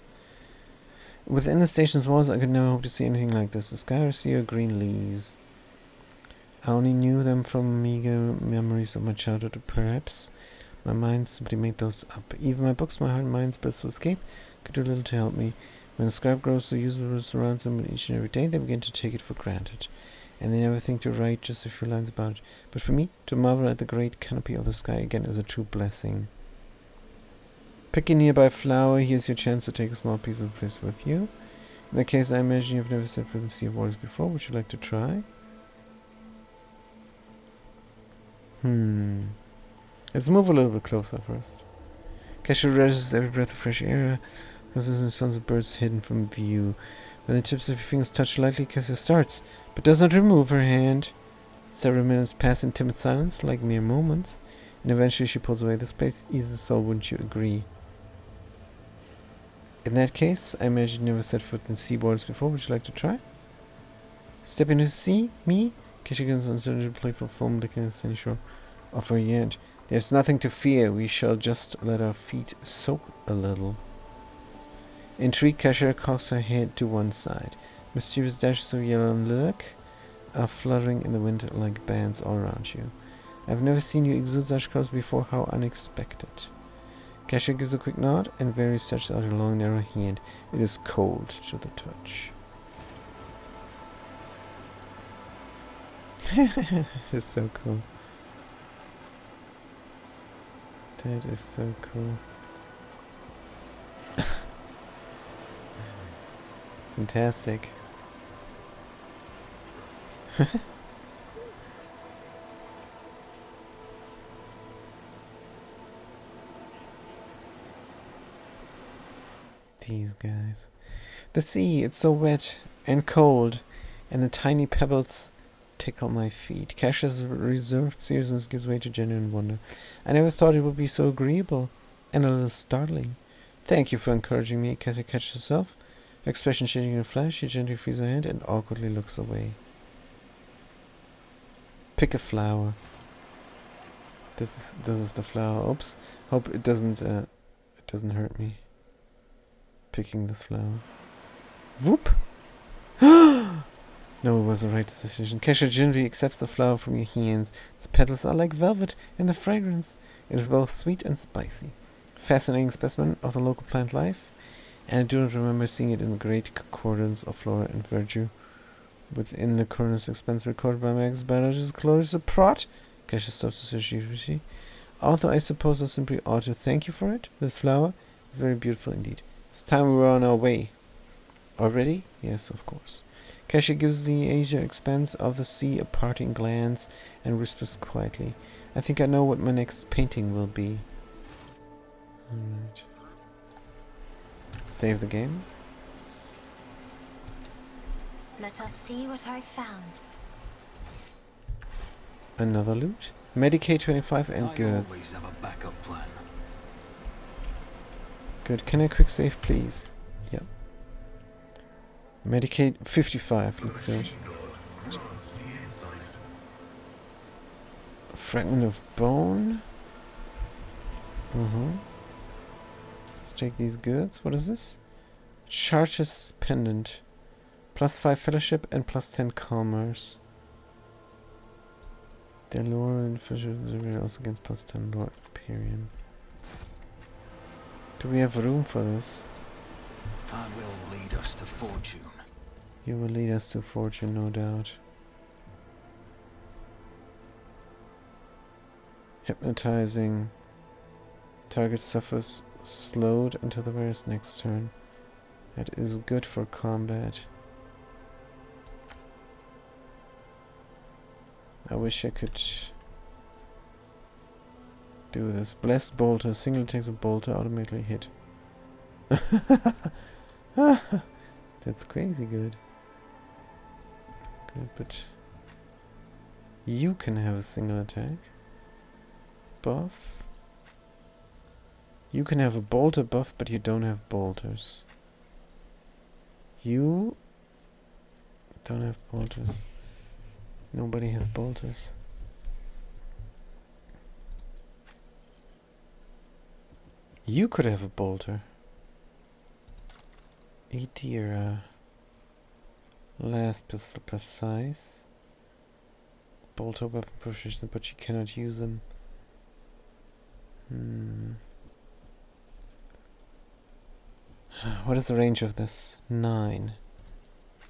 Speaker 1: Within the station's walls, I could never hope to see anything like this. The sky or sea or green leaves. I only knew them from meager memories of my childhood, perhaps. My mind simply made those up. Even my books, my heart and mind's blissful escape, could do little to help me. When a scribe grows so useful to surround someone each and every day, they begin to take it for granted. And they never think to write just a few lines about it. But for me, to marvel at the great canopy of the sky again is a true blessing. Pick a nearby flower, here's your chance to take a small piece of bliss with you. In that case, I imagine you've never set foot in the Sea of Waters before. Would you like to try? Let's move a little bit closer first. Kasia relishes every breath of fresh air. Roses and sons of birds hidden from view. When the tips of your fingers touch lightly, Kasia starts, but does not remove her hand. Several minutes pass in timid silence, like mere moments, and eventually she pulls away. This place eases the soul, wouldn't you agree? In that case, I imagine you never set foot in sea waters before. Would you like to try? Step into the sea? Me? Kasia gets uncertain, playful foam licking the sunny shore of her hand. There's nothing to fear. We shall just let our feet soak a little. Intrigued, Kasia cocks her head to one side. Mischievous dashes of yellow and lilac are fluttering in the wind like bands all around you. I've never seen you exude such colors before. How unexpected. Kasia gives a quick nod and very stretches out her long, narrow hand. It is cold to the touch. This is so cool. That is so cool. Fantastic. These guys. The sea, it's so wet and cold, and the tiny pebbles tickle my feet. Kasia's reserved seriousness gives way to genuine wonder. I never thought it would be so agreeable and a little startling. Thank you for encouraging me. Kasia catches herself. Her expression changing in a flash, she gently frees her hand and awkwardly looks away. Pick a flower. This is the flower. Oops. Hope it doesn't hurt me. Picking this flower. Whoop! No, it was the right decision. Kesha gingerly accepts the flower from your hands. Its petals are like velvet in the fragrance. It is both sweet and spicy. Fascinating specimen of the local plant life. And I do not remember seeing it in the great concordance of flora and verdure within the Cornus expanse recorded by Max biologist Clarissa Pratt. Kesha stops to search. Although I suppose I simply ought to thank you for it. This flower is very beautiful indeed. It's time we were on our way. Already? Yes, of course. Kesha gives the Asia expanse of the sea a parting glance and whispers quietly, I think I know what my next painting will be. Alright. Save the game.
Speaker 3: Let us see what I found.
Speaker 1: Another loot. Medicaid 25 and
Speaker 2: I
Speaker 1: goods.
Speaker 2: always have a backup plan.
Speaker 1: Good. Can I quick save, please? Yep. Medicaid 55. Let's do it. Fragment of bone. Let's take these goods. What is this? Chartist pendant. +5 fellowship and +10 commerce. The lore and fellowship also against +10 lore Imperium. Do we have room for this?
Speaker 2: I will lead us to fortune.
Speaker 1: You will lead us to fortune, no doubt. Hypnotizing. Target suffers slowed until the wearer's next turn. That is good for combat. I wish I could do this. Blessed bolter. Single attacks of bolter automatically hit. That's crazy good. Good, but you can have a single attack buff. You can have a bolter buff, but you don't have bolters. You don't have bolters. Nobody has bolters. You could have a bolter. Etira. Last pistol precise. Bolter weapon proficiency, but you cannot use them. What is the range of this? 9.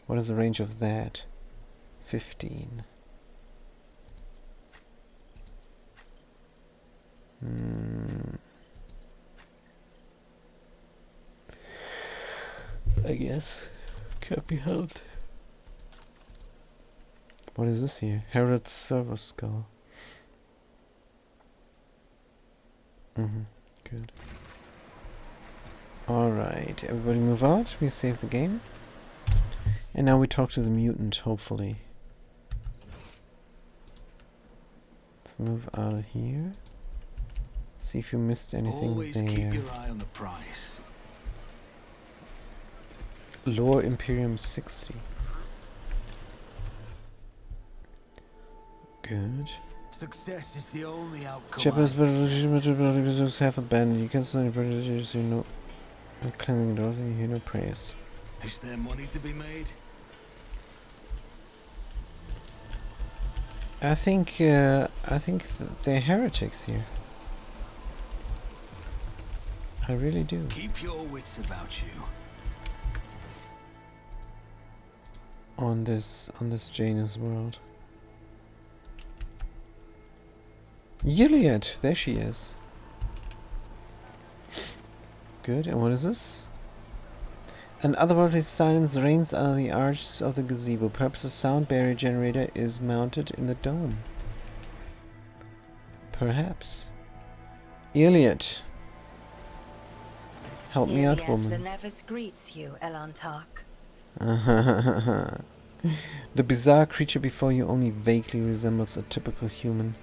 Speaker 1: What is the range of that? 15. I guess. Can't be helped. What is this here? Herod Server Skull. Good. Alright, everybody move out. We save the game. And now we talk to the mutant, hopefully. Let's move out of here. See if you missed anything
Speaker 2: Always
Speaker 1: there.
Speaker 2: keep your eye on the price.
Speaker 1: Lore Imperium 60. Good.
Speaker 2: Success is the only outcome.
Speaker 1: Shepherds have abandoned. You can suddenly prejudice you know cleansing doors and you hear no praise.
Speaker 2: Is there money to be made?
Speaker 1: I think they're heretics here. I really do.
Speaker 2: Keep your wits about you.
Speaker 1: On this Janus world. Iliad, there she is. Good, and what is this? An otherworldly silence reigns under the arches of the gazebo. Perhaps a sound barrier generator is mounted in the dome. Perhaps. Iliad. Help me out, woman.
Speaker 3: Lenevus greets you, Elantark.
Speaker 1: The bizarre creature before you only vaguely resembles a typical human.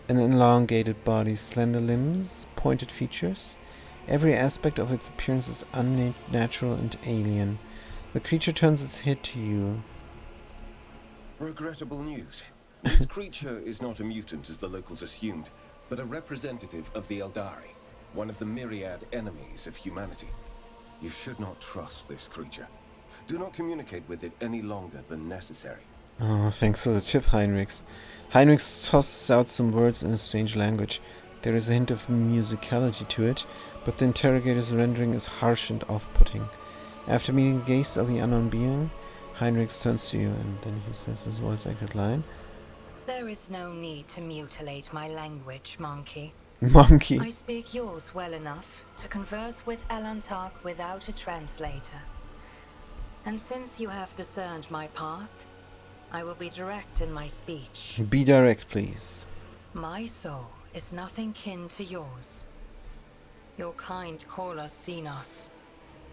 Speaker 1: An elongated body, slender limbs, pointed features. Every aspect of its appearance is unnatural and alien. The creature turns its head to you.
Speaker 4: Regrettable news. This creature is not a mutant as the locals assumed, but a representative of the Eldari, one of the myriad enemies of humanity. You should not trust this creature. Do not communicate with it any longer than necessary.
Speaker 1: Oh, thanks for the tip, Heinrichs. Heinrichs tosses out some words in a strange language. There is a hint of musicality to it, but the interrogator's rendering is harsh and off-putting. After meeting the gaze of the unknown being, Heinrichs turns to you, and then he says his voice-acted line.
Speaker 3: There is no need to mutilate my language, monkey.
Speaker 1: Monkey.
Speaker 3: I speak yours well enough to converse with Elantark without a translator. And since you have discerned my path, I will be direct in my speech.
Speaker 1: Be direct, please.
Speaker 3: My soul is nothing kin to yours. Your kind call us Xenos,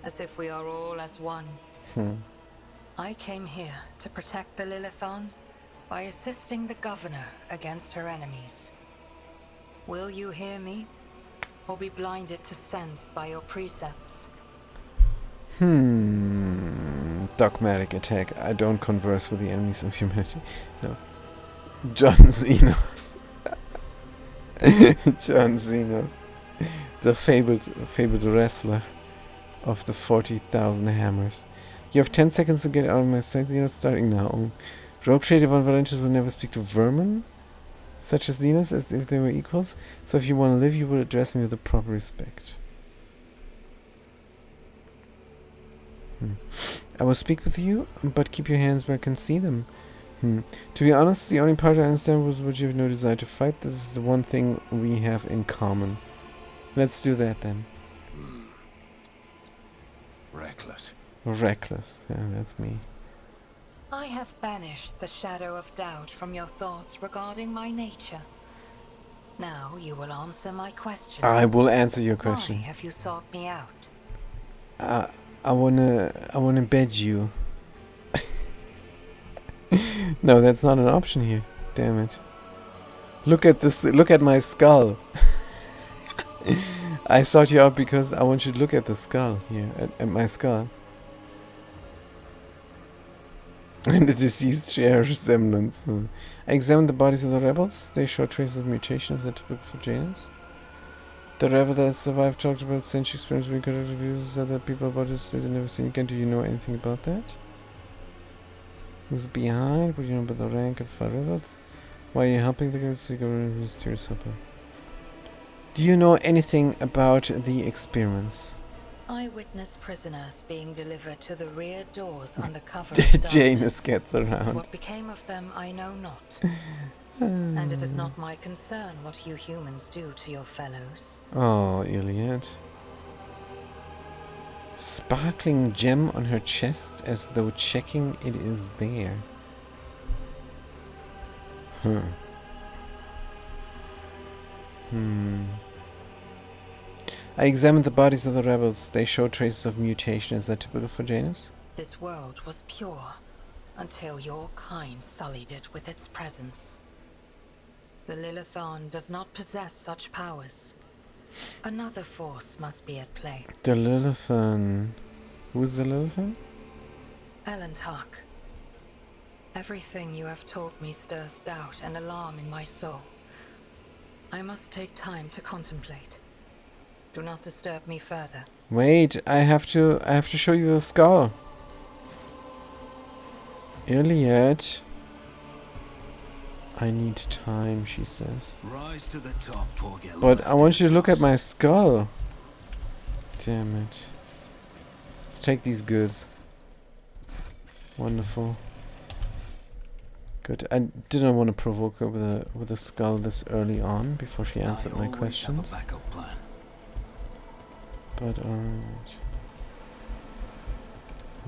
Speaker 3: as if we are all as one. I came here to protect the Lilithon by assisting the governor against her enemies. Will you hear me, or be blinded to sense by your precepts?
Speaker 1: Dogmatic attack. I don't converse with the enemies of humanity. No. John Xenos. John Xenos. The fabled wrestler of the 40,000 hammers. You have 10 seconds to get out of my sight, Xenos, starting now. Rogue Trader Von Valentius will never speak to vermin, such as Xenos, as if they were equals. So if you want to live, you will address me with the proper respect. I will speak with you, but keep your hands where I can see them. To be honest, the only part I understand was what you have no desire to fight. This is the one thing we have in common. Let's do that then.
Speaker 4: Reckless.
Speaker 1: Reckless. Yeah, that's me.
Speaker 3: I have banished the shadow of doubt from your thoughts regarding my nature. Now you will answer my question.
Speaker 1: I will answer your question.
Speaker 3: Why have you sought me out?
Speaker 1: I wanna bed you. No, that's not an option here. Damn it. Look at this. Look at my skull. I sought you out because I want you to look at the skull here, at my skull. And the deceased share resemblance. I examined the bodies of the rebels. They show traces of mutation. Is that typical for Janus? The rebel that survived talked about sensory experience being conducted abuse other people about this they had never seen again. Do you know anything about that? Who's behind? What do you know about the rank of 5 rebels? Why are you helping the guys to go in mysterious helper? Do you know anything about the experiments?
Speaker 3: I witnessed prisoners being delivered to the rear doors under cover of
Speaker 1: Janus gets around.
Speaker 3: What became of them I know not. And it is not my concern what you humans do to your fellows.
Speaker 1: Oh, Iliad. Sparkling gem on her chest as though checking it is there. I examined the bodies of the rebels. They show traces of mutation. Is that typical for Janus?
Speaker 3: This world was pure until your kind sullied it with its presence. The Lilithon does not possess such powers. Another force must be at play.
Speaker 1: The Lilithon. Who's the Lilithon?
Speaker 3: Elantark. Everything you have told me stirs doubt and alarm in my soul. I must take time to contemplate. Do not disturb me further.
Speaker 1: Wait, I have to show you the skull. Iliad. I need time, she says.
Speaker 2: Rise to the top, Porgel.
Speaker 1: But I want you to look at my skull. Damn it. Let's take these goods. Wonderful. Good. I didn't want to provoke her with a skull this early on before she answered my questions.
Speaker 2: Have a backup plan.
Speaker 1: But alright.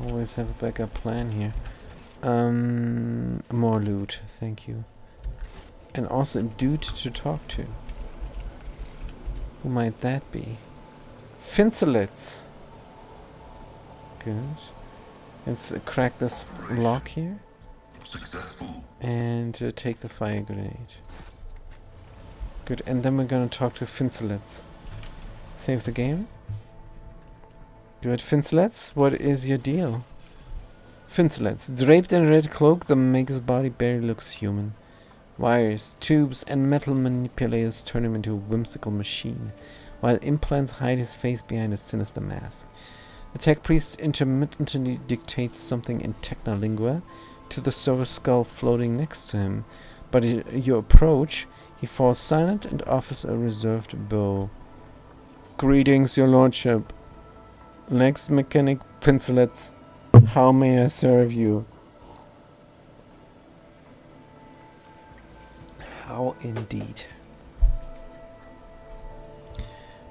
Speaker 1: Always have a backup plan here. More loot, thank you. And also a dude to talk to. Who might that be? Finselets! Good. Let's crack this lock here.
Speaker 5: Successful.
Speaker 1: And take the fire grenade. Good, and then we're gonna talk to Finselets. Save the game. Good, Finselets, what is your deal? Finselets, draped in a red cloak that makes his body barely looks human. Wires, tubes, and metal manipulators turn him into a whimsical machine, while implants hide his face behind a sinister mask. The tech priest intermittently dictates something in technolingua to the silver skull floating next to him, but at your approach, he falls silent and offers a reserved bow. Greetings, your lordship. Lex Mechanic Pincelettes. How may I serve you? How indeed.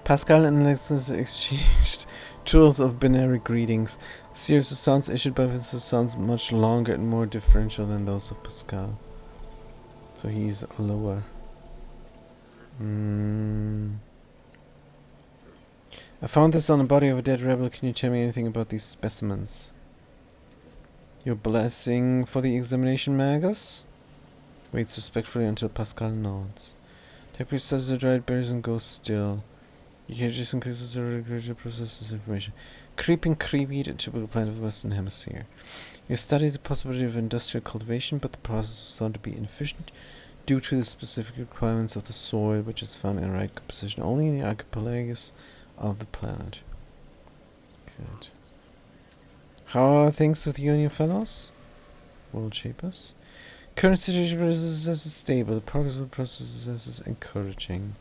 Speaker 1: Pascal and Lexus exchanged tools of binary greetings. A series of sounds issued by Vincent sounds much longer and more differential than those of Pascal. So he's lower. I found this on the body of a dead rebel. Can you tell me anything about these specimens? Your blessing for the examination, Magus? Waits respectfully until Pascal nods. Tech priest says the dried berries and goes still. You hear just increases the regular processes information. Creeping creepy, a typical plant of the Western Hemisphere. You studied the possibility of industrial cultivation, but the process was thought to be inefficient due to the specific requirements of the soil, which is found in the right composition only in the archipelagos of the planet. Good. How are things with you and your fellows? World Shapers? Current situation is stable. The progress of the process is encouraging.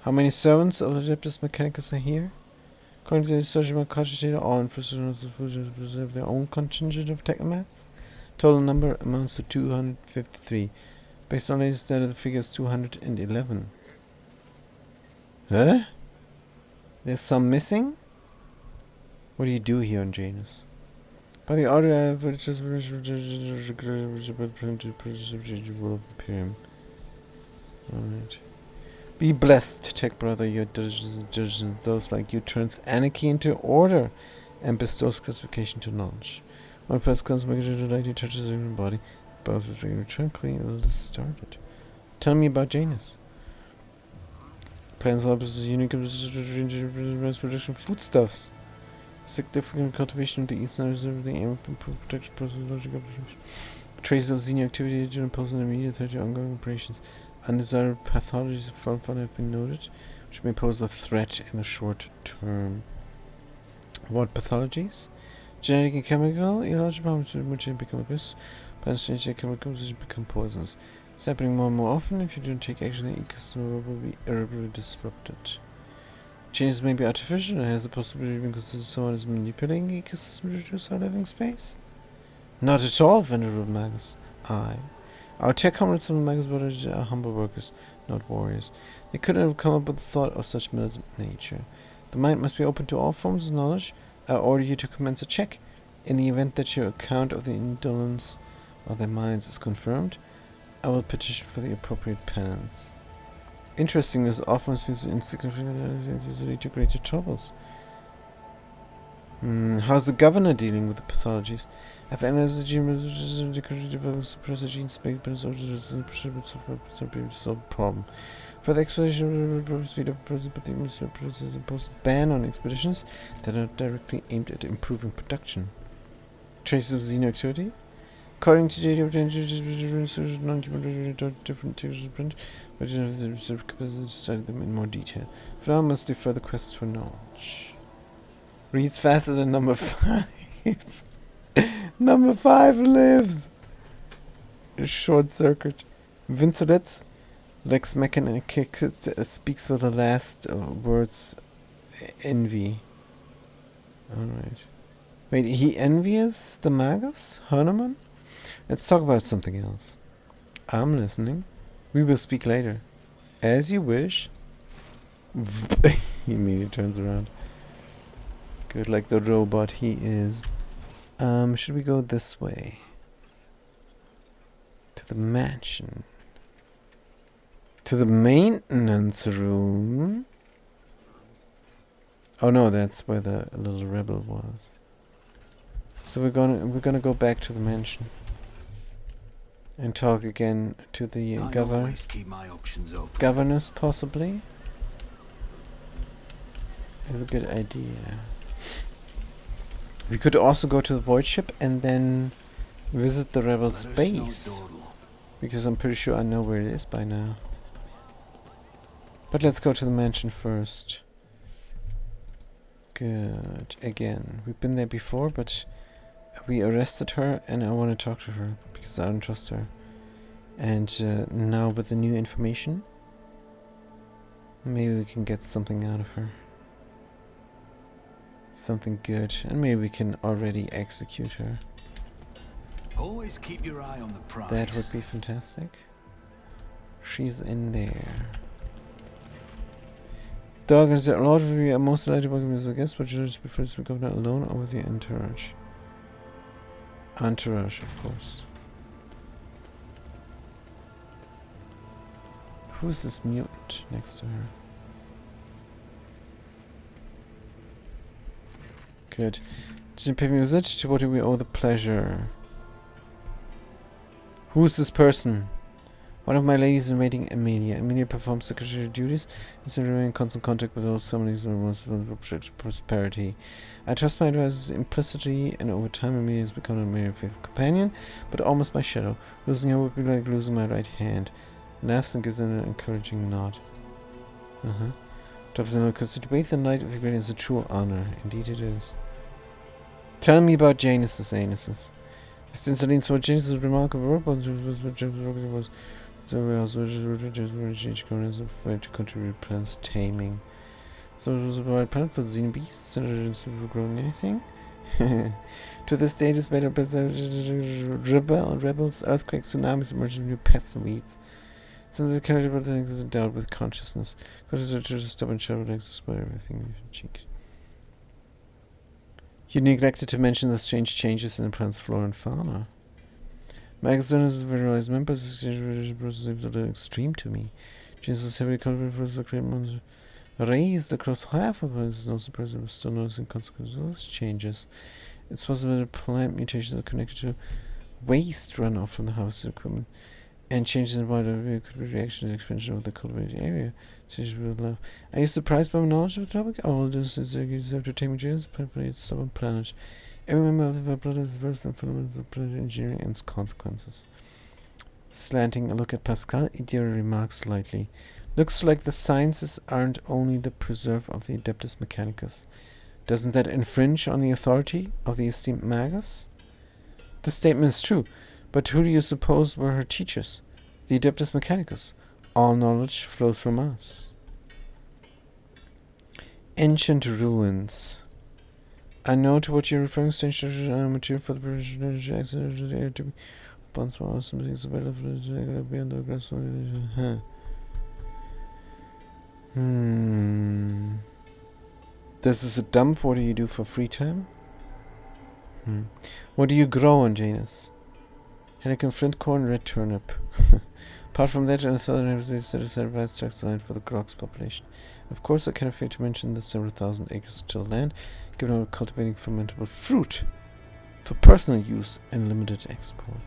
Speaker 1: How many servants of the Adeptus Mechanicus are here? According to the Surgical Cogitator, all infrastructures preserve their own contingent of technomaths. Total number amounts to 253. Based on latest data, the figure is 211. Huh? There's some missing? What do you do here on Janus? By the order I have just will of Imperium. Alright. Be blessed, Tech Brother, your judges those like you turns anarchy into order and bestows classification to knowledge. One plus comes make it to light, he touches the human body, both is being returned clean and started. Tell me about Janus. Plants is unique mass production of foodstuffs. Significant cultivation of the eastern reserve of the aim of improved protection process logical observation. Traces of xeno activity during pose an immediate threat to ongoing operations. Undesirable pathologies of fauna have been noted, which may pose a threat in the short term. What pathologies? Genetic and chemical, illogical, which become aggressive, plants change their chemicals which become poisonous. It's happening more and more often. If you don't take action, the ecosystem will be irreparably disrupted. Changes may be artificial and has the possibility of being considered someone is manipulating the ecosystem to reduce our living space. Not at all, Venerable Magus. Our tech comrades from the Magus village are humble workers, not warriors. They couldn't have come up with the thought of such militant nature. The mind must be open to all forms of knowledge. I order you to commence a check. In the event that your account of the indolence of their minds is confirmed, I will petition for the appropriate penance. Interestingness often seems insignificant to lead to greater troubles. How's the governor dealing with the pathologies? I've analyzed the gene development suppressor gene space, but it's also to solve the problem. For the exploration of speed of process, but the process has imposed a ban on expeditions that are directly aimed at improving production. Traces of xeno activity? According to data of different textures of print, but you have the reserve capacity to study them in more detail. For now, I must defer the quest for knowledge. Reads faster than number 5. Number 5 lives! A short circuit. Vincelet's Lex Mechanic speaks with the last words envy. Alright. Wait, he envies the Magus? Hernemann? Let's talk about something else. I'm listening. We will speak later. As you wish. He immediately turns around. Good, like the robot he is. Should we go this way? To the mansion. To the maintenance room. Oh no, that's where the little rebel was. So we're gonna go back to the mansion. And talk again to the governor.
Speaker 2: Keep my options open.
Speaker 1: Governess, possibly? Is a good idea. We could also go to the void ship and then visit the rebel's base. Because I'm pretty sure I know where it is by now. But let's go to the mansion first. Good. Again, we've been there before, but we arrested her and I want to talk to her because I don't trust her. And now with the new information, maybe we can get something out of her. Something good. And maybe we can already execute her.
Speaker 2: Always keep your eye on the prize.
Speaker 1: That would be fantastic. She's in there. The organizer, a lot of you are most likely welcome as a guest, but you just prefer to go down alone or with your entourage. Entourage, of course. Who's this mutant next to her? Good. Did you pay me a visit? To what do we owe the pleasure? Who's this person? One of my ladies in waiting, Amelia. Amelia performs secretary duties and so remain in constant contact with those families who are most object to prosperity. I trust my advice implicitly, and over time Amelia has become a mere faithful companion, but almost my shadow. Losing her would be like losing my right hand. Laughs and gives an encouraging nod. Drops in a to wait the night of your greatness is a true honor. Indeed it is. Tell me about Janus's anuses. Since Aline saw Janus's remarkable work on was somewhere else which each corner is afraid to contribute plants taming. So it was a wild plant for xeno beasts and growing anything? To this day, despite our rebels, earthquakes, tsunamis, emerging new pests and weeds. Some of the character things are endowed with consciousness. Consciousness is a stubborn shadow that explains everything. You neglected to mention the strange changes in the plant's flora and fauna. My ex-donors very wise members seems a little extreme to me. Jesus heavily cultivated for the great months raised across half of it. It's no surprise I'm still noticing consequences of those changes. It's possible that plant mutations are connected to waste runoff from the house equipment, and changes in wider view could be reaction to the expansion of the cultivated area. Are you surprised by my knowledge of the topic? All this is after taking James, painfully it's stubborn planet. Every member of the planet is versed in fundamentals of planet engineering and its consequences. Slanting a look at Pascal, Idira remarks lightly. Looks like the sciences aren't only the preserve of the Adeptus Mechanicus. Doesn't that infringe on the authority of the esteemed Magus? The statement is true, but who do you suppose were her teachers? The Adeptus Mechanicus. All knowledge flows from us. Ancient ruins. I know to what you're referring, strange material for the provision of the air to be bonds for awesome things available beyond the grass. This is a dump. What do you do for free time? What do you grow on Janus? Helicon flint corn, red turnip. Apart from that, and the southern hemisphere set aside vast tracts of land for the Grox population. Of course, I cannot fail to mention the several thousand acres of tilled land given over cultivating fermentable fruit for personal use and limited export.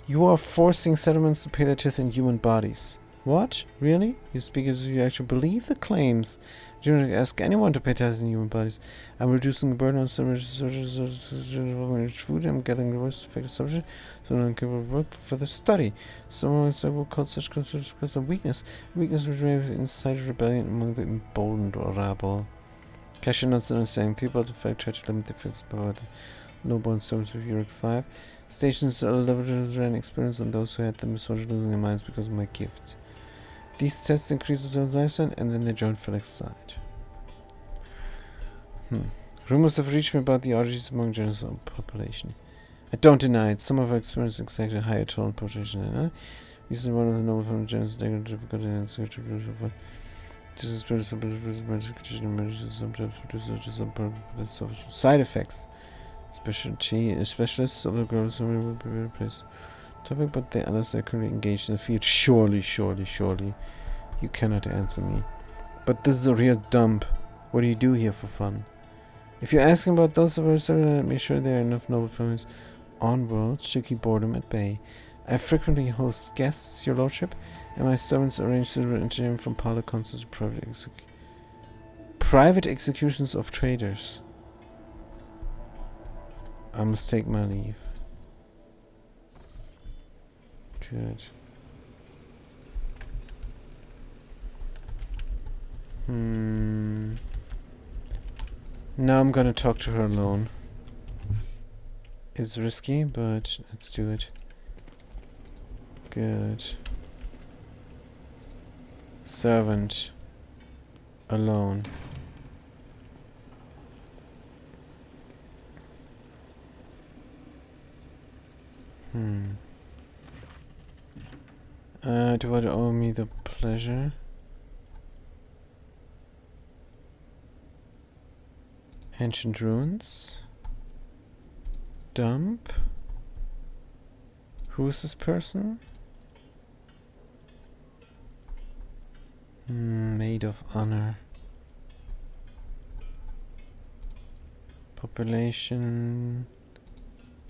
Speaker 1: You are forcing settlements to pay their tithe in human bodies. What? Really? You speak as if you actually believe the claims. I do not ask anyone to pay tithe in human bodies. I'm reducing the burden on some food. I'm gathering the most effective subject so no one can work for further study. Someone will call such concerns because of weakness. Weakness which may have incited rebellion among the emboldened rabble. Cashin nods understanding. Think about the fact try to limit the effects by the lowborn servants of Europe 5. Stations ran experience on those who had the misfortune losing their minds because of my gifts. These tests increase the lifespan and then they join Felix's side. Rumors have reached me about the oddities among Janus' population. I don't deny it. Some of our experienced exactly a higher total population than I. Recently, one of the noble from Janus difficult and search of this is better sometimes produces some side effects. Specialists of the growth will be replaced. Topic, but the others are currently engaged in the field. Surely. You cannot answer me. But this is a real dump. What do you do here for fun? If you're asking about those of us, make sure there are enough noble families on worlds to keep boredom at bay. I frequently host guests, your lordship, and my servants arrange suitable entertainment from parlor concerts to private executions of traders. I must take my leave. Good. Now I'm gonna talk to her alone. It's risky, but let's do it. Good. Servant. Alone. Do I owe me the pleasure? Ancient ruins. Dump. Who is this person? Maid of honor. Population.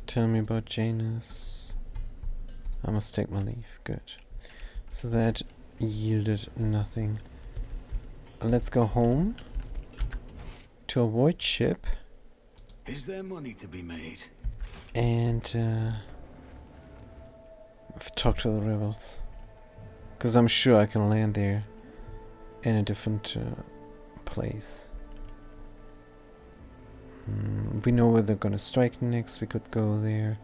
Speaker 1: Tell me about Janus. I must take my leave. Good. So that yielded nothing. Let's go home. To a void ship.
Speaker 2: Is there money to be made?
Speaker 1: And talk to the rebels. Because I'm sure I can land there in a different place. We know where they're gonna strike next. We could go there.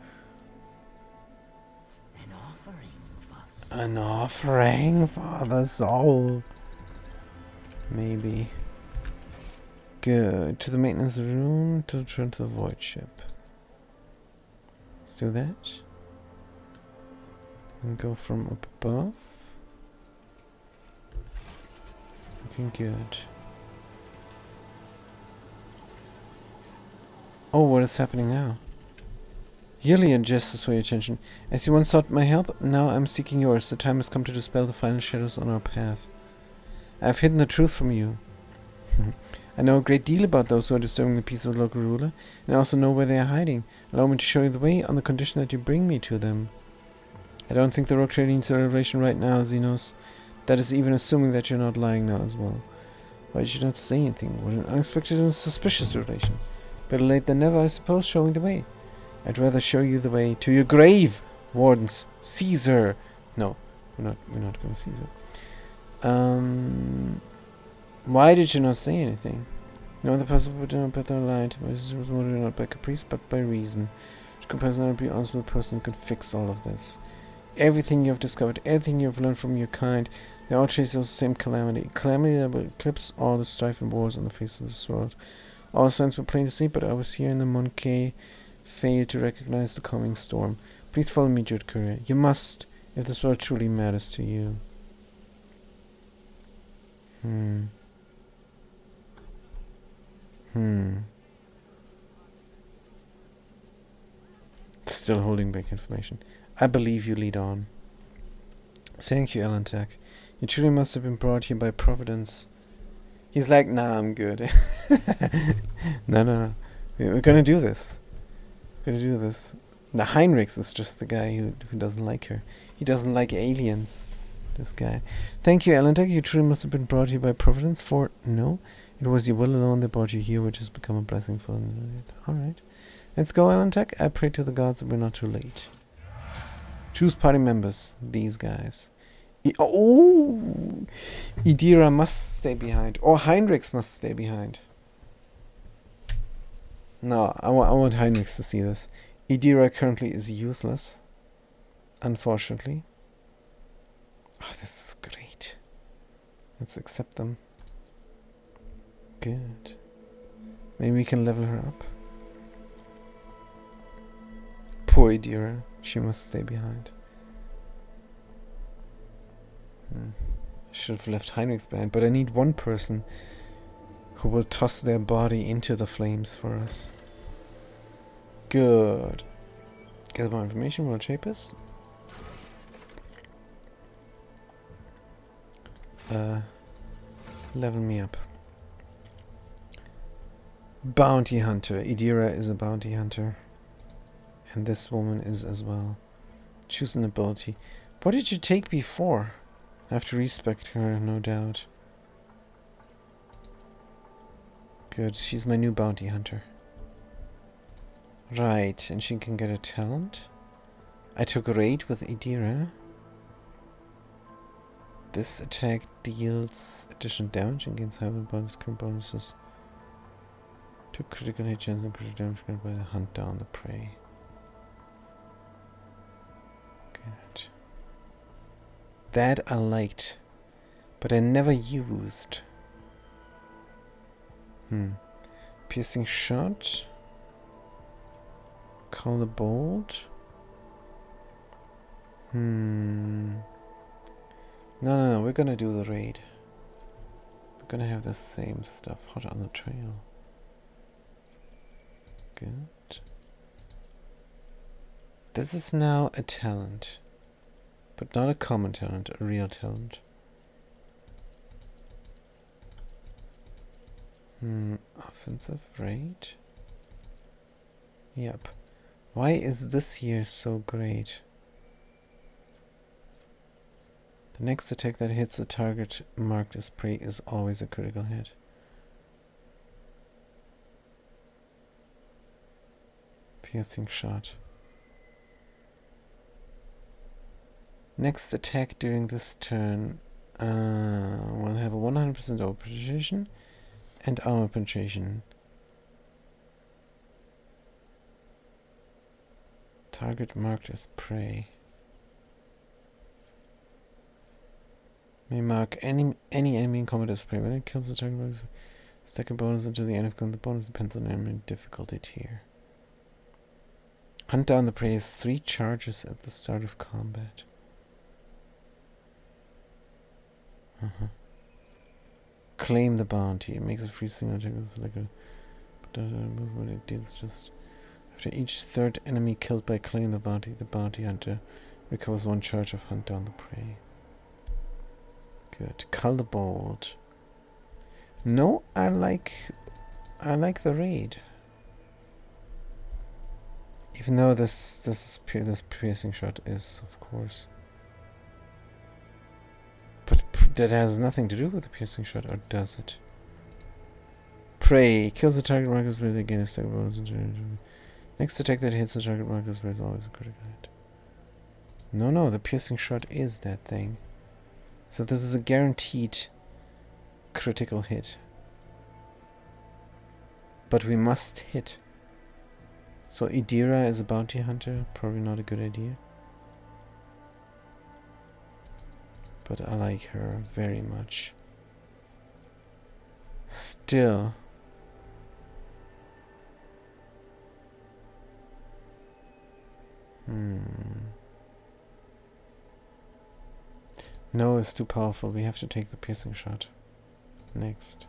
Speaker 1: An offering for the soul. Maybe. Good. To the maintenance room to return to the void ship. Let's do that. And go from up above. Looking good. Oh, what is happening now? Yearly injustice for your attention. As you once sought my help, now I'm seeking yours. The time has come to dispel the final shadows on our path. I have hidden the truth from you. I know a great deal about those who are disturbing the peace of the local ruler, and I also know where they are hiding. Allow me to show you the way on the condition that you bring me to them. I don't think the rogue trader needs a revelation right now, Xenos. That is even assuming that you're not lying now as well. Why did you not say anything? What an unexpected and suspicious revelation. Better late than never, I suppose. Show me the way. I'd rather show you the way to your grave, Wardens. Caesar. No, we're not going to Caesar. Why did you not say anything? No other person would not better lied. This was ordered not by caprice, but by reason. Which compares not to be honest with a person who can fix all of this. Everything you have discovered, everything you have learned from your kind, they all trace the same calamity. Calamity that will eclipse all the strife and wars on the face of this world. All signs were plain to see, but I was here in the Monkey, failed to recognize the coming storm. Please follow me, Jude Courier. You must, if this world truly matters to you. Still holding back information. I believe you. Lead on. Thank you, Alantak. You truly must have been brought here by Providence. He's like, nah, I'm good. No. We're gonna do this. We're gonna do this. The Heinrichs is just the guy who doesn't like her. He doesn't like aliens. This guy. Thank you, Alantak. You truly must have been brought here by Providence. For no, it was your will alone that brought you here, which has become a blessing for them. Alright. Let's go, Alantak. I pray to the gods that we're not too late. Choose party members. These guys. Idira must stay behind. Or Heinrichs must stay behind. No, I want Heinrichs to see this. Idira currently is useless. Unfortunately. Oh, this is great. Let's accept them. Good. Maybe we can level her up. Poor Idira. She must stay behind. Should have left Heinrichs behind, but I need one person who will toss their body into the flames for us. Good. Gather more information. World Shapers. Level me up. Bounty Hunter. Idira is a bounty hunter. And this woman is as well. Choose an ability. What did you take before? I have to respect her, no doubt. Good, she's my new bounty hunter. Right, and she can get a talent. I took a raid with Idira. This attack deals additional damage and gains higher bonus current bonuses. 2 critical hit chance and critical damage granted by the hunt down the prey. Good. That I liked, but I never used. Piercing shot. Call the bolt. No, we're gonna do the raid. We're gonna have the same stuff. Hot on the trail. Good. This is now a talent. But not a common talent, a real talent. Offensive raid? Yep. Why is this here so great? The next attack that hits a target marked as prey is always a critical hit. Piercing shot. Next attack during this turn will have a 100% over penetration and armor penetration. Target marked as prey. May mark any enemy in combat as prey. When it kills the target, stack a bonus until the end of combat. The bonus depends on enemy difficulty tier. Hunt down the prey is 3 charges at the start of combat. Claim the bounty. It makes a free single attack with like a movement. It deals just after each third enemy killed by claim the bounty hunter recovers 1 charge of hunt down the prey. Good. Cull the bolt. No, I like the raid. Even though this piercing shot is, of course. But that has nothing to do with the piercing shot, or does it? Prey. Kills the target markers with again a stack bonus. Next attack that hits the target markers is always a critical hit. No, the piercing shot is that thing. So this is a guaranteed critical hit. But we must hit. So Idira is a bounty hunter, probably not a good idea. But I like her very much. Still. No, it's too powerful. We have to take the piercing shot. Next.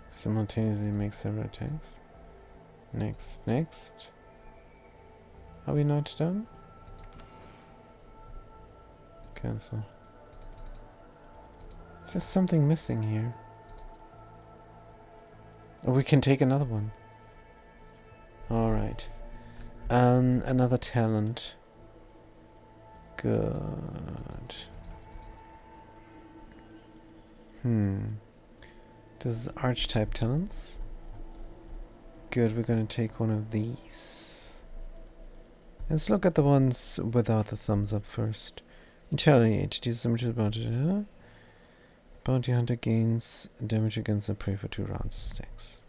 Speaker 1: Simultaneously make several attacks. Next. Are we not done? Cancel. There's something missing here. Oh, we can take another one. Alright. Another talent. Good. This is archetype talents. Good, we're gonna take one of these. Let's look at the ones without the thumbs up first. Retaliate. Deals damage to the bounty. Bounty hunter gains damage against the prey for 2 rounds. Stacks.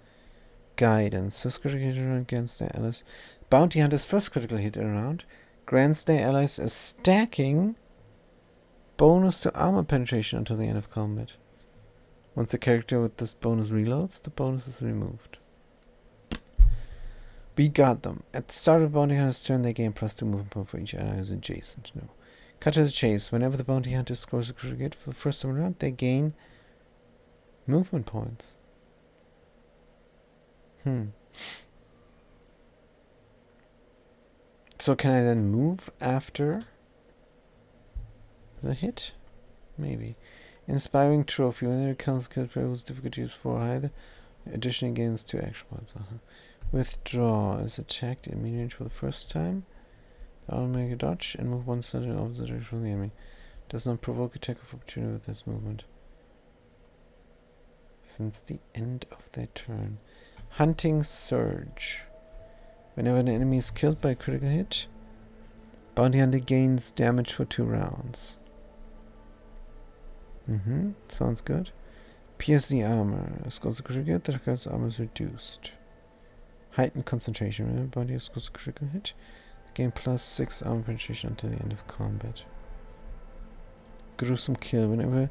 Speaker 1: Guidance. First critical hit around against their allies. Bounty hunter's first critical hit around grants their allies a stacking bonus to armor penetration until the end of combat. Once a character with this bonus reloads, the bonus is removed. We got them. At the start of the bounty hunter's turn, they gain +2 movement point for each ally who's adjacent. No. Cut to the chase. Whenever the bounty hunter scores a critical hit for the first time around, they gain movement points. So can I then move after the hit? Maybe. Inspiring trophy. Whenever it kills player whose difficulty is 4 higher, additionally gains 2 action points. Withdraw is attacked in melee range for the first time. I'll make a dodge and move 1 centimeter in opposite direction from the enemy. Does not provoke attack of opportunity with this movement. Since the end of their turn. Hunting Surge. Whenever an enemy is killed by a critical hit, bounty hunter gains damage for 2 rounds. Sounds good. Pierce the armor. Scores a critical hit, the target's armor is reduced. Heightened concentration. Whenever bounty hunter scores a critical hit, gain +6 armor penetration until the end of combat. Gruesome kill. Whenever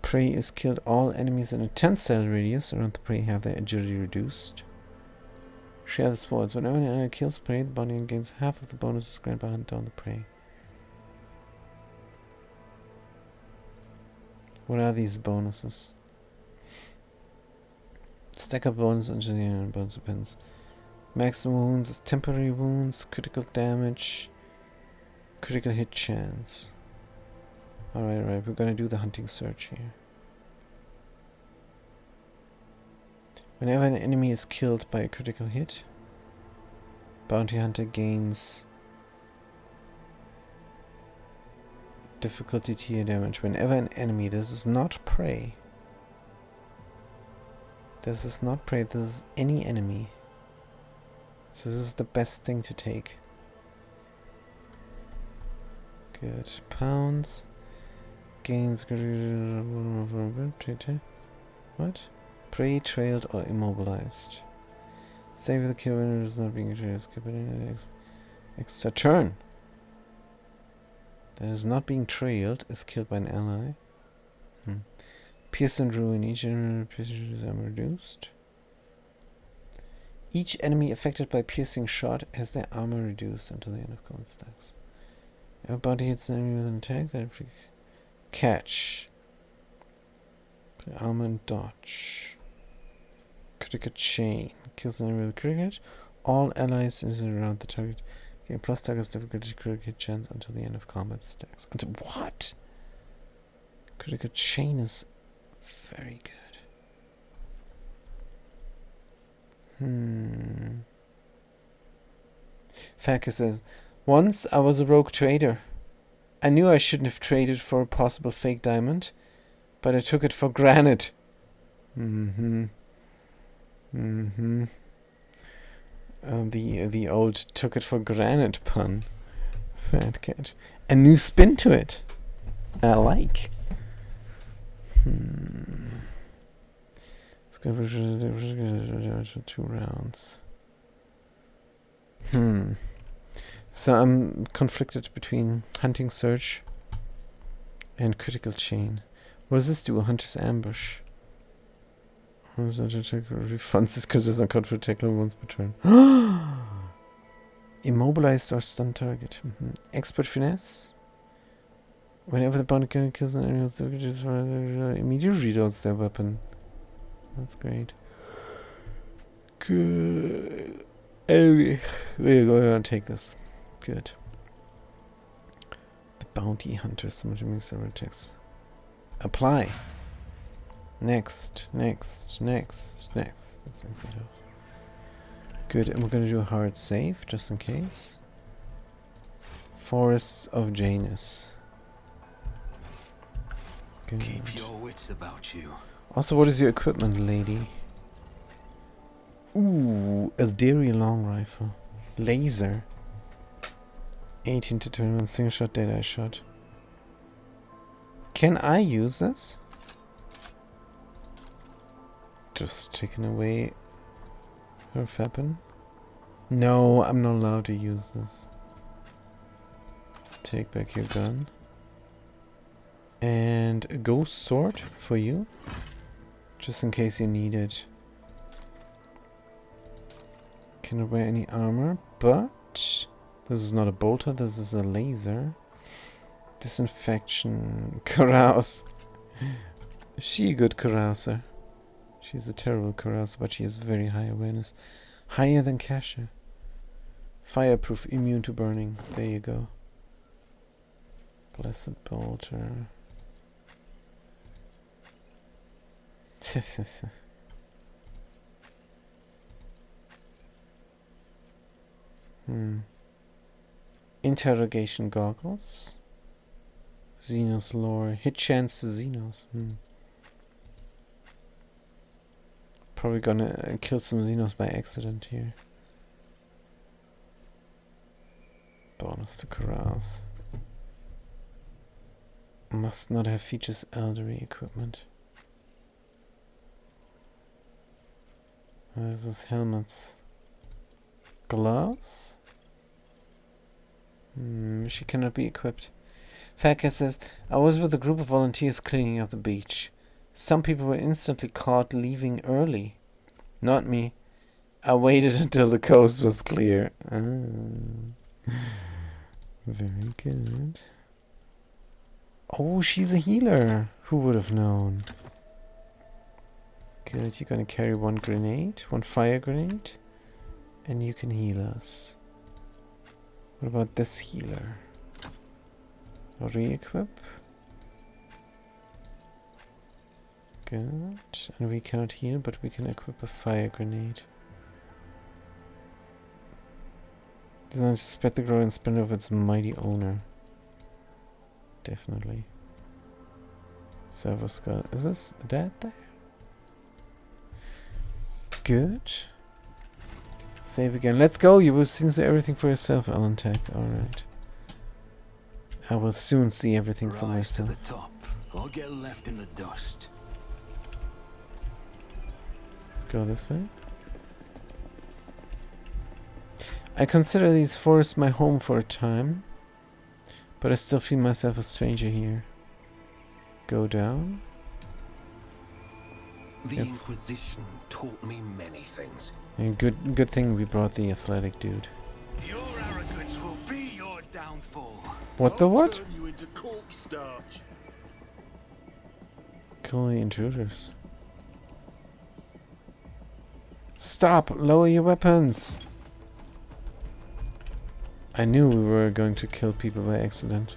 Speaker 1: prey is killed, all enemies in a 10-cell radius around the prey have their agility reduced. Share the spoils. Whenever an enemy kills prey, the bounty hunter gains half of the bonuses granted by hunting down the prey. What are these bonuses? Stack up bonus until the end. Bonus depends. Maximum wounds is temporary wounds, critical damage, critical hit chance. Alright, we're gonna do the hunting search here. Whenever an enemy is killed by a critical hit, bounty hunter gains difficulty tier damage. Whenever an enemy, this is not prey. This is not prey, this is any enemy. So this is the best thing to take. Good. Pounds. Gains. What? Prey, trailed, or immobilized. Save the kill when it is not being trailed. Skip it. Extra turn. That is not being trailed is killed by an ally. Pierce and ruin. Each enemy is reduced. Each enemy affected by piercing shot has their armor reduced until the end of combat stacks. If a bounty hits an enemy with an attack, then catch. Armor and dodge. Critical chain. Kills an enemy with a critical hit. All allies in and around the target gain plus target's difficulty critical hit chance until the end of combat stacks. Until what? Critical chain is very good. Falcus says, once I was a rogue trader. I knew I shouldn't have traded for a possible fake diamond, but I took it for granite. The old took it for granite pun. Fat cat. A new spin to it. I like. It's gonna be 2 rounds. So I'm conflicted between hunting search and critical chain. What does this do? A hunter's ambush. Refunds this because there's no code for tackle once per turn. Immobilized or stunned target. Expert finesse. Whenever the bounty hunter kills an enemy, immediately reloads their weapon. That's great. Good. We're going to take this. Good. The bounty hunter. Several attacks. Apply. Next. Good. And we're going to do a hard save just in case. Forests of Janus. Good.
Speaker 2: Keep your wits about you.
Speaker 1: Also, what is your equipment, lady? Ooh, Eldari long rifle. Laser. 18 to 21 single shot, dead eye shot. Can I use this? Just taking away her weapon? No, I'm not allowed to use this. Take back your gun. And a ghost sword for you. Just in case you need it. Cannot wear any armor, but this is not a bolter, this is a laser. Disinfection. Carouse. Is she a good carouser? She's a terrible carouser, but she has very high awareness. Higher than Kasha. Fireproof, immune to burning. There you go. Blessed bolter. Interrogation goggles. Xenos lore. Hit chance to Xenos. Probably gonna kill some Xenos by accident here. Bonus to carouse. Must not have features elderly equipment. This is helmets. Gloves? She cannot be equipped. Fatcat says, I was with a group of volunteers cleaning up the beach. Some people were instantly caught leaving early. Not me. I waited until the coast was clear. Very good. Oh, she's a healer. Who would have known? Good, you're gonna carry one grenade, one fire grenade, and you can heal us. What about this healer? Re-equip. Good. And we cannot heal, but we can equip a fire grenade. Designed to spread the glory and splendor of its mighty owner. Definitely. Servo skull. Is this dead there? Good. Save again. Let's go. You will soon see everything for yourself, Alan Tech. Alright. I will soon see everything for
Speaker 2: Rise to
Speaker 1: myself.
Speaker 2: the top, or get left in the dust.
Speaker 1: Let's go this way. I consider these forests my home for a time, but I still feel myself a stranger here. Go down.
Speaker 4: The
Speaker 1: Yep.
Speaker 4: Inquisition taught me many things.
Speaker 1: And good thing we brought the athletic dude.
Speaker 2: Your arrogance will be your downfall.
Speaker 1: What the what?
Speaker 6: Turn you into corpse starch.
Speaker 1: Kill the intruders. Stop! Lower your weapons! I knew we were going to kill people by accident.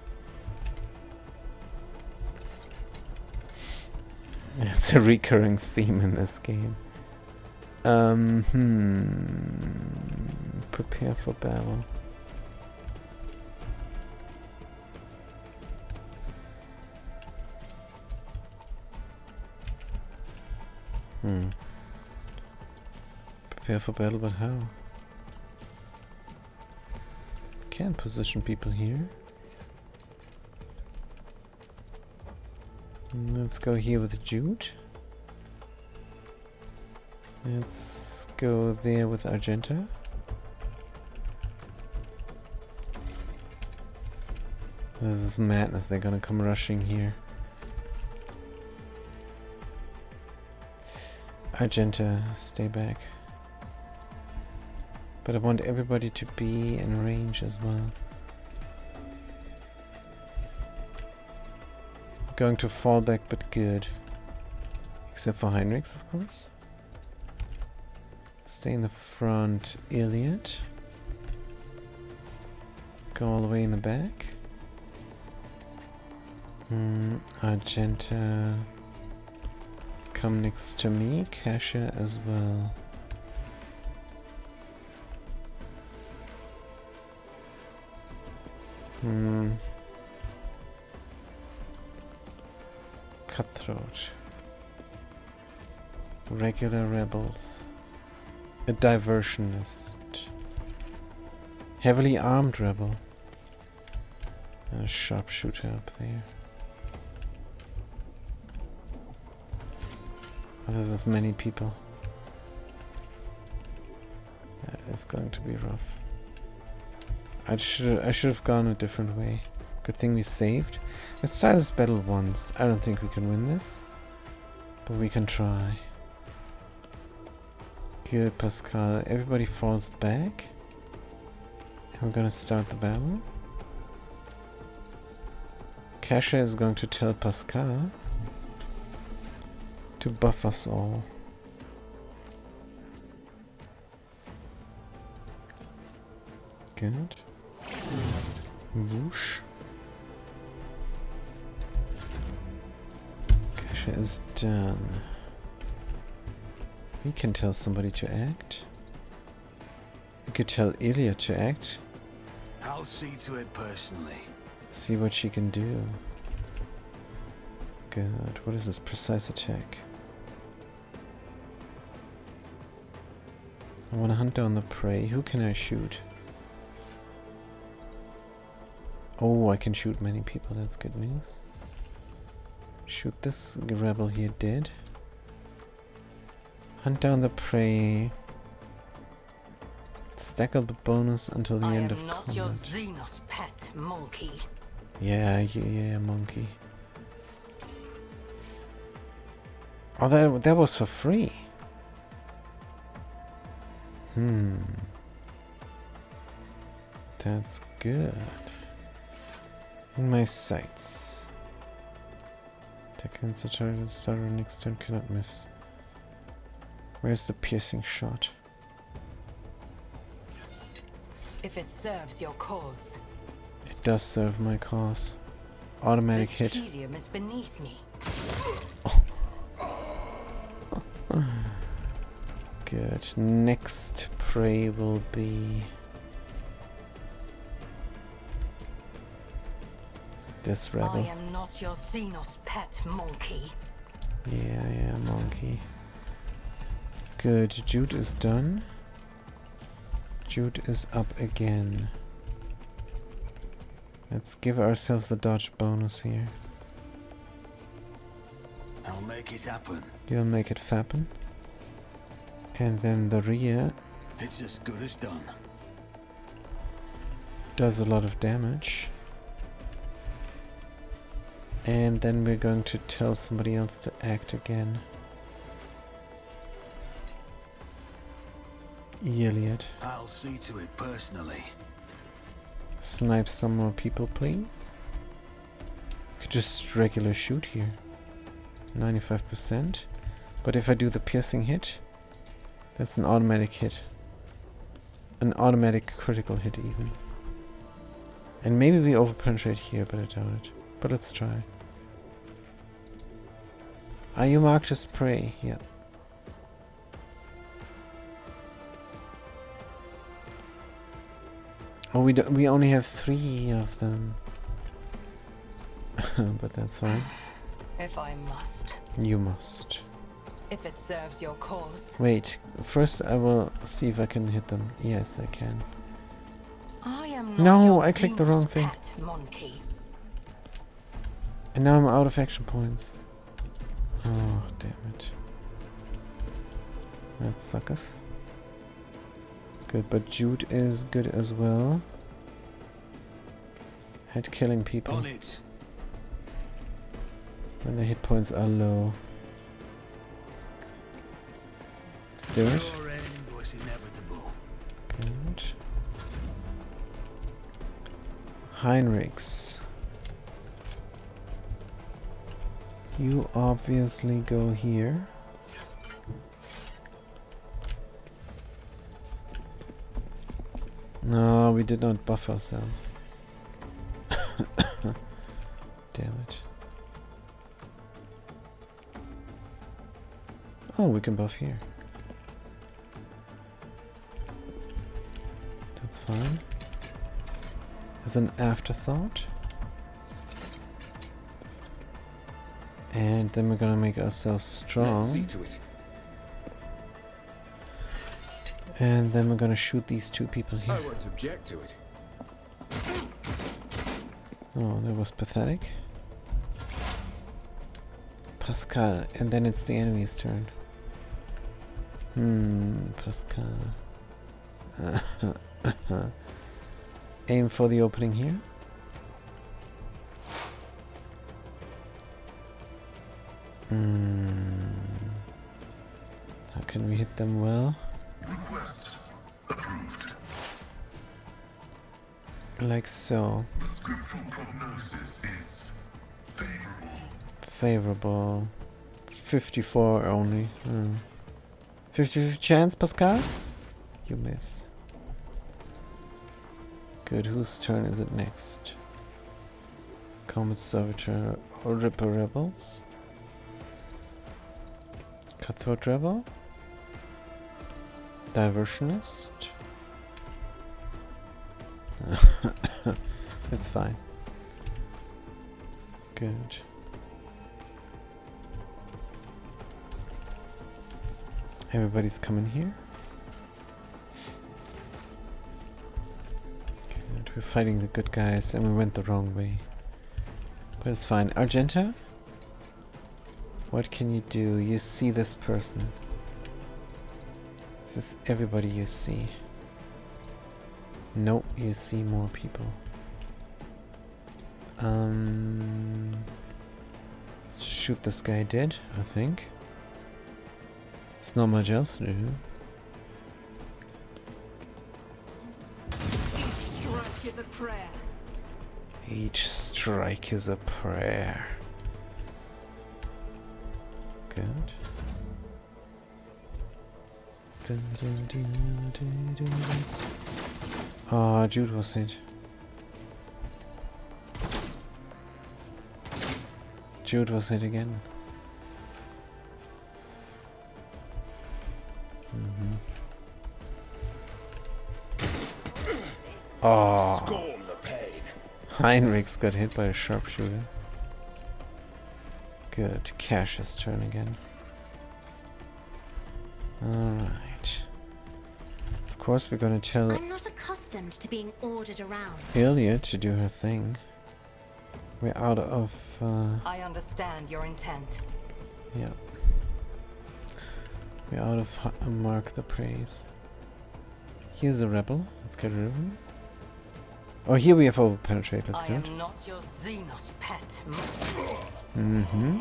Speaker 1: It's a recurring theme in this game. Prepare for battle. Prepare for battle, but how? Can't position people here. Let's go here with Jude. Let's go there with Argenta. This is madness, they're gonna come rushing here. Argenta, stay back. But I want everybody to be in range as well. Going to fall back, but good. Except for Heinrichs, of course. Stay in the front, Iliad. Go all the way in the back. Argenta. Come next to me. Kasha as well. Cutthroat. Regular rebels. A diversionist. Heavily armed rebel. And a sharpshooter up there. Oh, this is many people. That is going to be rough. I should have gone a different way. Good thing we saved. Let's try this battle once. I don't think we can win this, but we can try. Good, Pascal. Everybody falls back. And we're gonna start the battle. Kasha is going to tell Pascal to buff us all. Good. Whoosh. Kasha is done. We can tell somebody to act. We could tell Ilya to act.
Speaker 2: I'll see to it personally.
Speaker 1: See what she can do. Good. What is this? Precise attack. I want to hunt down the prey. Who can I shoot? Oh, I can shoot many people. That's good news. Shoot this rebel here dead. Hunt down the prey. Stack up the bonus until the end of
Speaker 3: I am not
Speaker 1: combat.
Speaker 3: your Xenos pet, monkey.
Speaker 1: Yeah, monkey. Oh, that was for free. That's good. In my sights. Attack against the target starter next turn cannot miss. Where's the piercing shot?
Speaker 3: If it serves your cause.
Speaker 1: It does serve my cause. Automatic
Speaker 3: This
Speaker 1: hit.
Speaker 3: helium is beneath me.
Speaker 1: Good. Next prey will be this
Speaker 3: I
Speaker 1: rebel.
Speaker 3: am not your Xenos pet, monkey.
Speaker 1: Yeah, monkey. Good. Jude is done. Jude is up again. Let's give ourselves a dodge bonus here.
Speaker 2: I'll make it happen.
Speaker 1: You'll make it fappen. And then the rear
Speaker 2: It's as good as done.
Speaker 1: does a lot of damage. And then we're going to tell somebody else to act again. Iliad.
Speaker 2: I'll see to it personally.
Speaker 1: Snipe some more people, please. Could just regular shoot here. 95%. But if I do the piercing hit, that's an automatic hit. An automatic critical hit even. And maybe we overpenetrate here, but I doubt it. But let's try. Are you marked as prey? Yeah. Oh, we only have 3 of them. But that's fine.
Speaker 3: If I must.
Speaker 1: You must.
Speaker 3: If it serves your cause.
Speaker 1: Wait, first I will see if I can hit them. Yes, I can.
Speaker 3: I am not
Speaker 1: No,
Speaker 3: your
Speaker 1: I clicked the wrong
Speaker 3: Xenos
Speaker 1: thing.
Speaker 3: pet, monkey.
Speaker 1: And now I'm out of action points. Oh, damn it. That sucketh. Good, but Jude is good as well. At killing people
Speaker 2: On it.
Speaker 1: when the hit points are low. Let's do it.
Speaker 2: Your end was inevitable.
Speaker 1: Good. Heinrichs. You obviously go here. No, we did not buff ourselves. Damn it. Oh, we can buff here. That's fine. As an afterthought. And then we're gonna make ourselves
Speaker 4: Let's see
Speaker 1: strong.
Speaker 4: to it.
Speaker 1: And then we're gonna shoot these 2 people here.
Speaker 4: I won't object to it.
Speaker 1: Oh, that was pathetic. Pascal, and then it's the enemy's turn. Pascal. Aim for the opening here. How can we hit them well?
Speaker 5: Request approved.
Speaker 1: Like so.
Speaker 5: The scriptural prognosis is favorable.
Speaker 1: Favorable. 54 only. 50-50 chance, Pascal? You miss. Good, whose turn is it next? Comet Servitor or Ripper Rebels? Cutthroat Rebel? Diversionist? That's fine. Good. Everybody's coming here. Good. We're fighting the good guys and we went the wrong way. But it's fine. Argenta? What can you do? You see this person. This is everybody you see. Nope, you see more people. Shoot this guy dead, I think. There's not much else to do.
Speaker 7: Each strike is a prayer.
Speaker 1: Each strike is a prayer. Good. Ah, Jude was hit. Jude was hit again. Oh,
Speaker 6: Scorn the pain.
Speaker 1: Heinrichs got hit by a sharpshooter. Good. Cash's turn again. Alright. Of course we're gonna tell
Speaker 8: I'm not accustomed to being ordered around.
Speaker 1: Ilya to do her thing. We're out of...
Speaker 3: I understand your intent.
Speaker 1: yeah. We're out of Mark the Praise. Here's a rebel. Let's get rid of him. Oh, here we have overpenetrate. Let's
Speaker 3: I
Speaker 1: do it.
Speaker 3: am not your Xenos pet.
Speaker 1: Mm-hmm.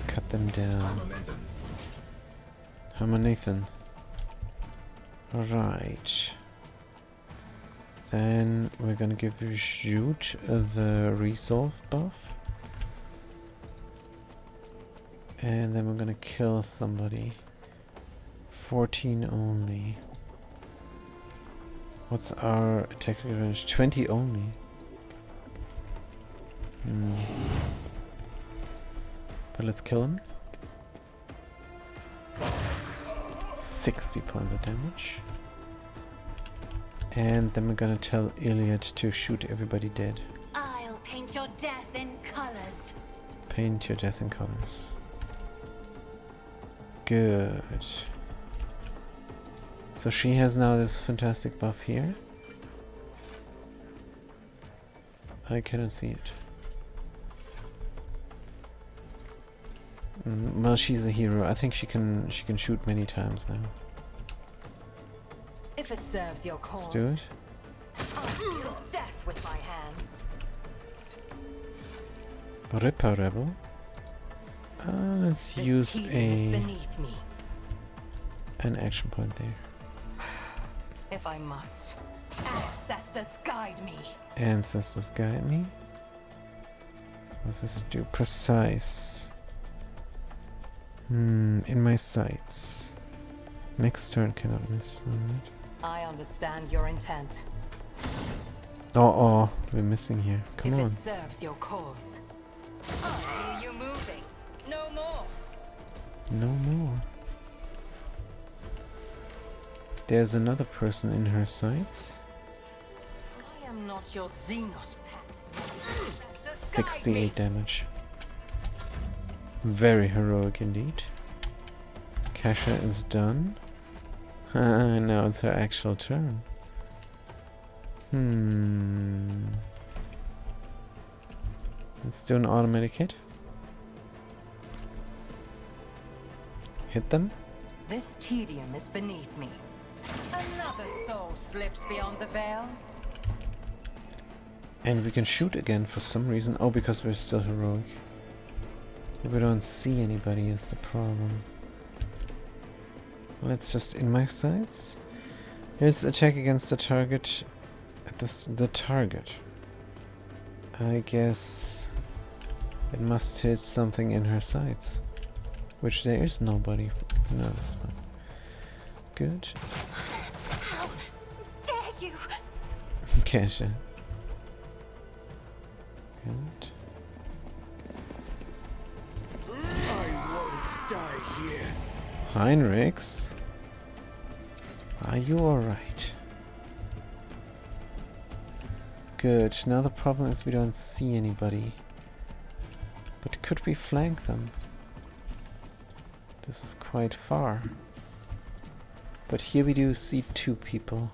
Speaker 1: Cut them down. Hammer Nathan. Right. Then we're gonna give Jude the resolve buff. And then we're gonna kill somebody. 14 only. What's our attack advantage? 20 only. But let's kill him. 60 points of damage. And then we're gonna tell Iliad to shoot everybody dead.
Speaker 8: I'll paint your death in colors.
Speaker 1: Paint your death in colors. Good. So she has now this fantastic buff here. I cannot see it. Well, she's a hero. I think she can shoot many times now.
Speaker 3: If it serves your cause,
Speaker 1: Let's do it.
Speaker 3: I'll deal death with my hands.
Speaker 1: Ripper Rebel. Let's
Speaker 3: This
Speaker 1: use
Speaker 3: kingdom is
Speaker 1: a
Speaker 3: beneath me,
Speaker 1: an action point there.
Speaker 3: if I must. Ancestors guide me.
Speaker 1: Ancestors guide me. What's this do? Precise. In my sights. Next turn cannot miss. Alright.
Speaker 3: I understand your intent.
Speaker 1: Oh, we're missing here. Come
Speaker 3: if
Speaker 1: on.
Speaker 3: it serves your cause. I hear you moving. No more.
Speaker 1: No more. There's another person in her sights.
Speaker 3: I am not your Xenos pet. Ancestors guide
Speaker 1: 68
Speaker 3: me.
Speaker 1: damage. Very heroic indeed. Kasha is done. Now it's her actual turn. Let's do an automatic hit. Hit them.
Speaker 3: This tedium is beneath me. Another soul slips beyond the veil.
Speaker 1: And we can shoot again for some reason. Oh, because we're still heroic. We don't see anybody is the problem. Let's just in my sights. Here's attack against the target. At the target. I guess it must hit something in her sights. Which there is nobody. No, that's fine. Good.
Speaker 8: How dare you?
Speaker 1: Kasha. Good.
Speaker 6: I won't die here.
Speaker 1: Heinrichs. Are you alright? Good. Now the problem is we don't see anybody. But could we flank them? This is quite far. But here we do see two people.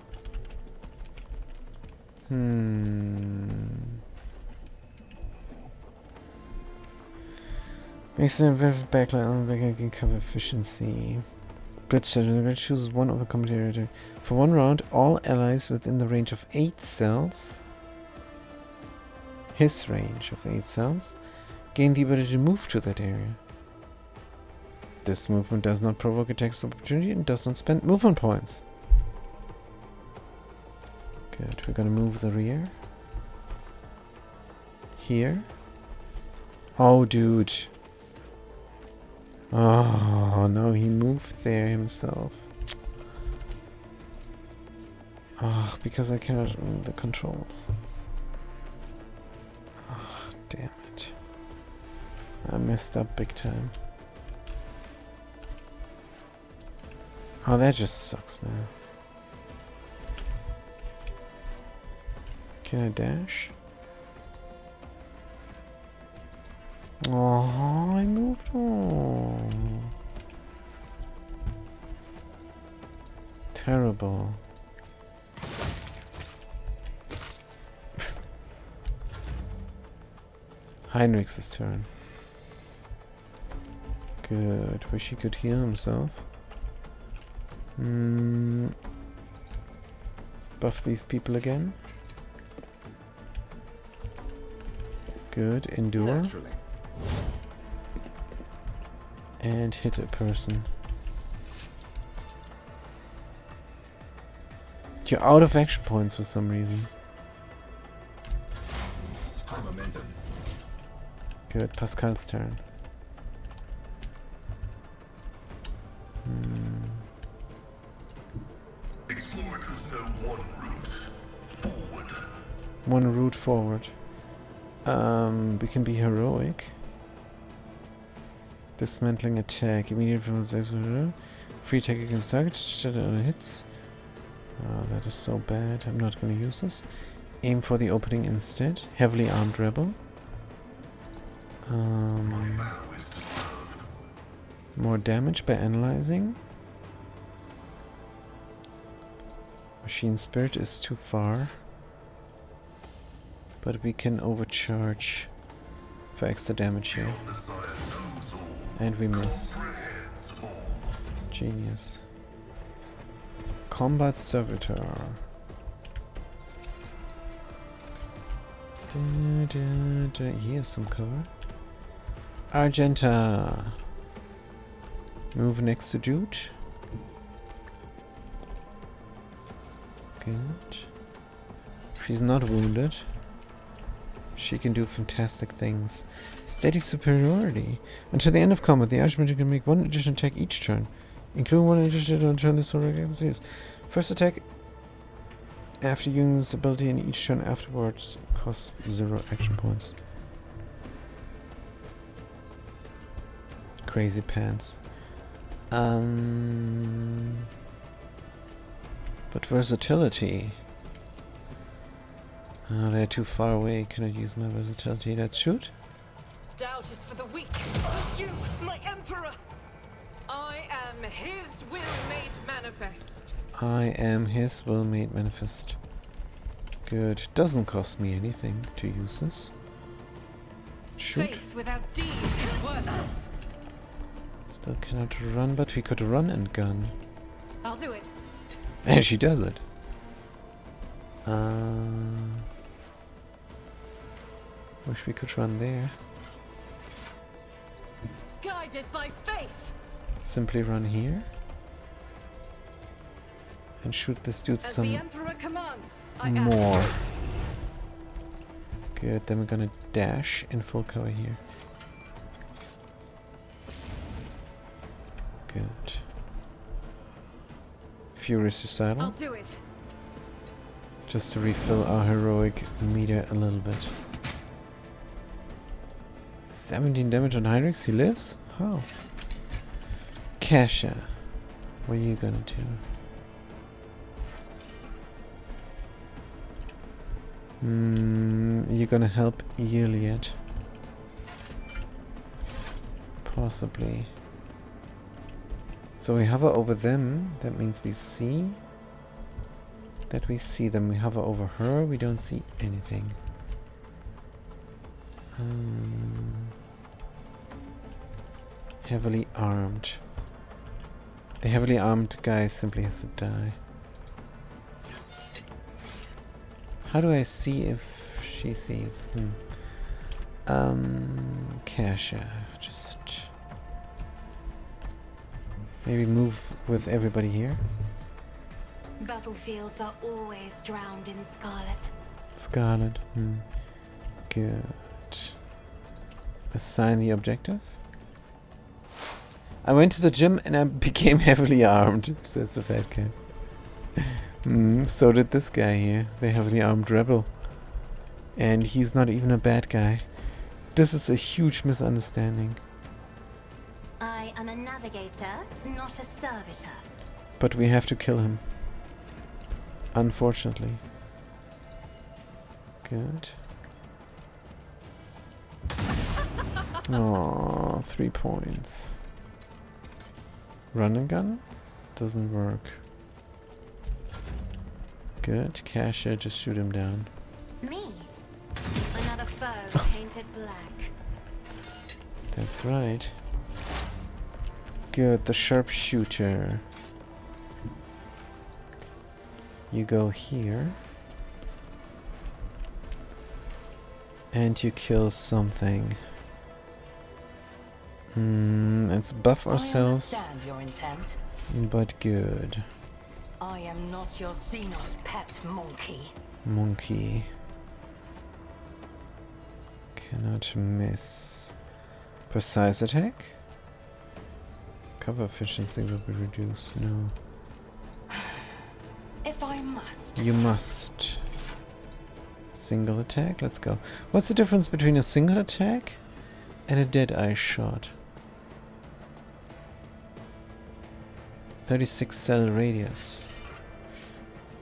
Speaker 1: Makes a backline on back cover efficiency. Blitzshatter chooses one of the commentator. For 1 round, all allies within the range of 8 cells, his range of 8 cells, gain the ability to move to that area. This movement does not provoke attacks of opportunity and does not spend movement points. Good, we're gonna move the rear. Here. Oh, dude. Oh, no, he moved there himself. Oh, because I cannot read the controls. Oh, damn it. I messed up big time. Oh, that just sucks now. Can I dash? Oh, I moved on. Terrible. Heinrich's turn. Good. Wish he could heal himself. Let's buff these people again. Good. Endure.
Speaker 4: Naturally.
Speaker 1: And hit a person. You're out of action points for some reason.
Speaker 5: High momentum.
Speaker 1: Good. Pascal's turn.
Speaker 5: Explorators know one route. Forward.
Speaker 1: One route forward. We can be heroic. Dismantling attack. Immediate free attack against target. Hits. Oh, that is so bad. I'm not going to use this. Aim for the opening instead. Heavily armed rebel. More damage by analyzing. Machine Spirit is too far. But we can overcharge for extra damage here. And we miss. Genius. Combat Servitor. Here's some cover. Argenta. Move next to Jude. Good. She's not wounded. She can do fantastic things. Steady superiority. Until the end of combat, the Archmage can make one additional attack each turn, including one additional turn this sword is used. First attack after using this ability, and each turn afterwards costs 0 action points. Crazy pants. But versatility. They're too far away. Cannot use my versatility. Let's shoot.
Speaker 7: Doubt is for the weak. But you, my emperor! I am his will made manifest.
Speaker 1: I am his will made manifest. Good. Doesn't cost me anything to use this. Shoot.
Speaker 7: Faith without deeds is worthless.
Speaker 1: Still cannot run, but we could run and gun.
Speaker 7: I'll do it.
Speaker 1: And she does it. Wish we could run there.
Speaker 7: Guided by faith.
Speaker 1: Simply run here. And shoot this dude
Speaker 7: As
Speaker 1: some
Speaker 7: the emperor commands, I
Speaker 1: more.
Speaker 7: act.
Speaker 1: Good, then we're gonna dash in full cover here. Good. Furious Suicidal.
Speaker 7: I'll do it.
Speaker 1: Just to refill our heroic meter a little bit. 17 damage on Heinrichs, he lives? How? Kasha, what are you gonna do? You're gonna help Iliad. Possibly. So we hover over them, that means we see. that we see them. We hover over her, we don't see anything. Heavily armed. The heavily armed guy simply has to die. How do I see if she sees? Kasha, just maybe move with everybody here.
Speaker 8: Battlefields are always drowned in scarlet.
Speaker 1: Scarlet, good. Assign the objective. I went to the gym and I became heavily armed, says the fat cat. So did this guy here, the heavily armed rebel. And he's not even a bad guy. This is a huge misunderstanding.
Speaker 8: I am a navigator, not a servitor.
Speaker 1: But we have to kill him. Unfortunately. Good. Oh, 3 points. Run and gun? Doesn't work. Good. Kasha, just shoot him down.
Speaker 8: Me? Another foe painted black.
Speaker 1: That's right. Good. The sharpshooter. You go here. And you kill something. Let's buff ourselves.
Speaker 3: I understand your intent.
Speaker 1: But good.
Speaker 3: I am not your Xenos pet monkey.
Speaker 1: Monkey. Cannot miss. Precise attack? Cover efficiency will be reduced. No.
Speaker 3: If I must.
Speaker 1: You must. Single attack? Let's go. What's the difference between a single attack and a dead eye shot? 36 cell radius.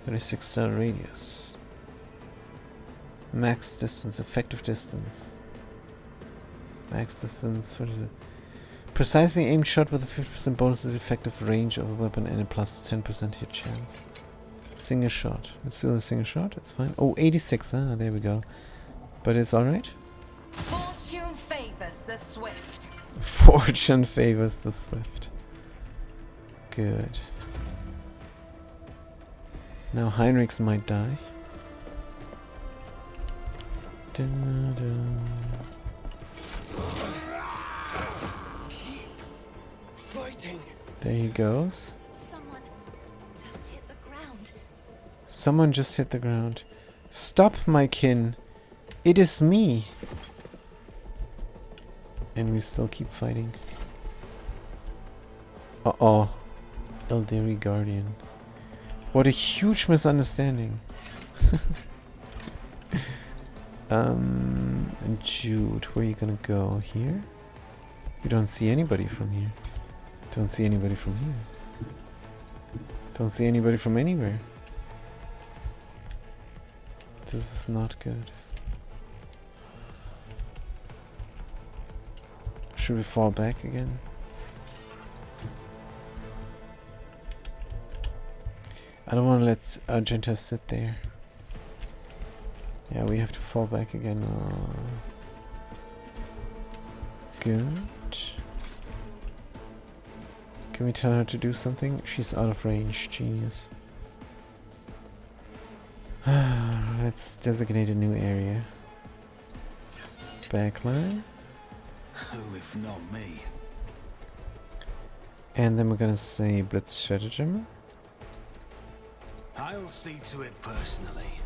Speaker 1: 36 cell radius. Max distance, effective distance. Max distance, what is it? Precisely aimed shot with a 50% bonus is effective range of a weapon and a plus 10% hit chance. Single shot. Let's do the single shot, it's fine. Oh, 86, there we go. But it's alright.
Speaker 3: Fortune favors the swift.
Speaker 1: Fortune favors the swift. Good. Now Heinrichs might die.
Speaker 6: Fighting.
Speaker 1: There he goes.
Speaker 8: Someone just hit the ground.
Speaker 1: Someone just hit the ground. Stop, my kin. It is me. And we still keep fighting. Uh-oh. Eldari Guardian. What a huge misunderstanding. And Jude, where are you gonna go? Here? You don't see anybody from here. Don't see anybody from here. Don't see anybody from anywhere. This is not good. Should we fall back again? I don't want to let Argenta sit there. Yeah, we have to fall back again. Good. Can we tell her to do something? She's out of range. Genius. Let's designate a new area. Backline.
Speaker 2: Who if not me?
Speaker 1: And then we're gonna say Blitz Stratagem.
Speaker 2: I'll see to it personally.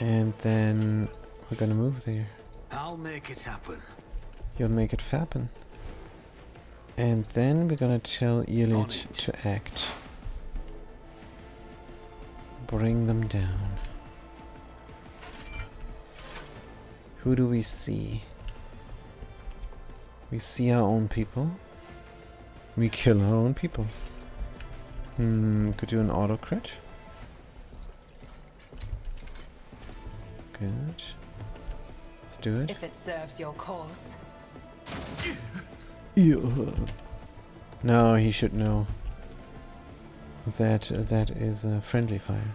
Speaker 1: And then we're gonna move there.
Speaker 2: I'll make it happen.
Speaker 1: You'll make it happen. And then we're gonna tell Elit to act. Bring them down. Who do we see? We see our own people. We kill our own people. Could do an auto crit. Good. Let's do it.
Speaker 3: If it serves your cause.
Speaker 1: No, he should know. That is a friendly fire.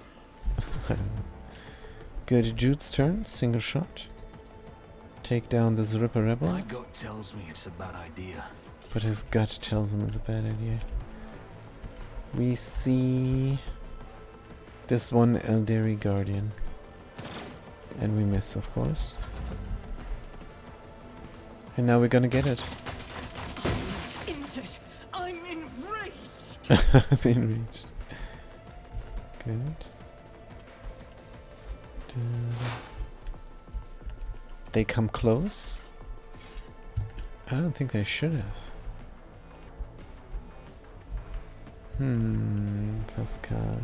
Speaker 1: I don't know. Good, Jude's turn. Single shot. Take down this Ripper Rebel.
Speaker 2: My gut tells me it's a bad idea.
Speaker 1: But his gut tells him it's a bad idea. We see this one Eldari Guardian. And we miss, of course. And now we're gonna get it.
Speaker 7: I'm enraged.
Speaker 1: I'm enraged. Good. They come close? I don't think they should have. Pascal.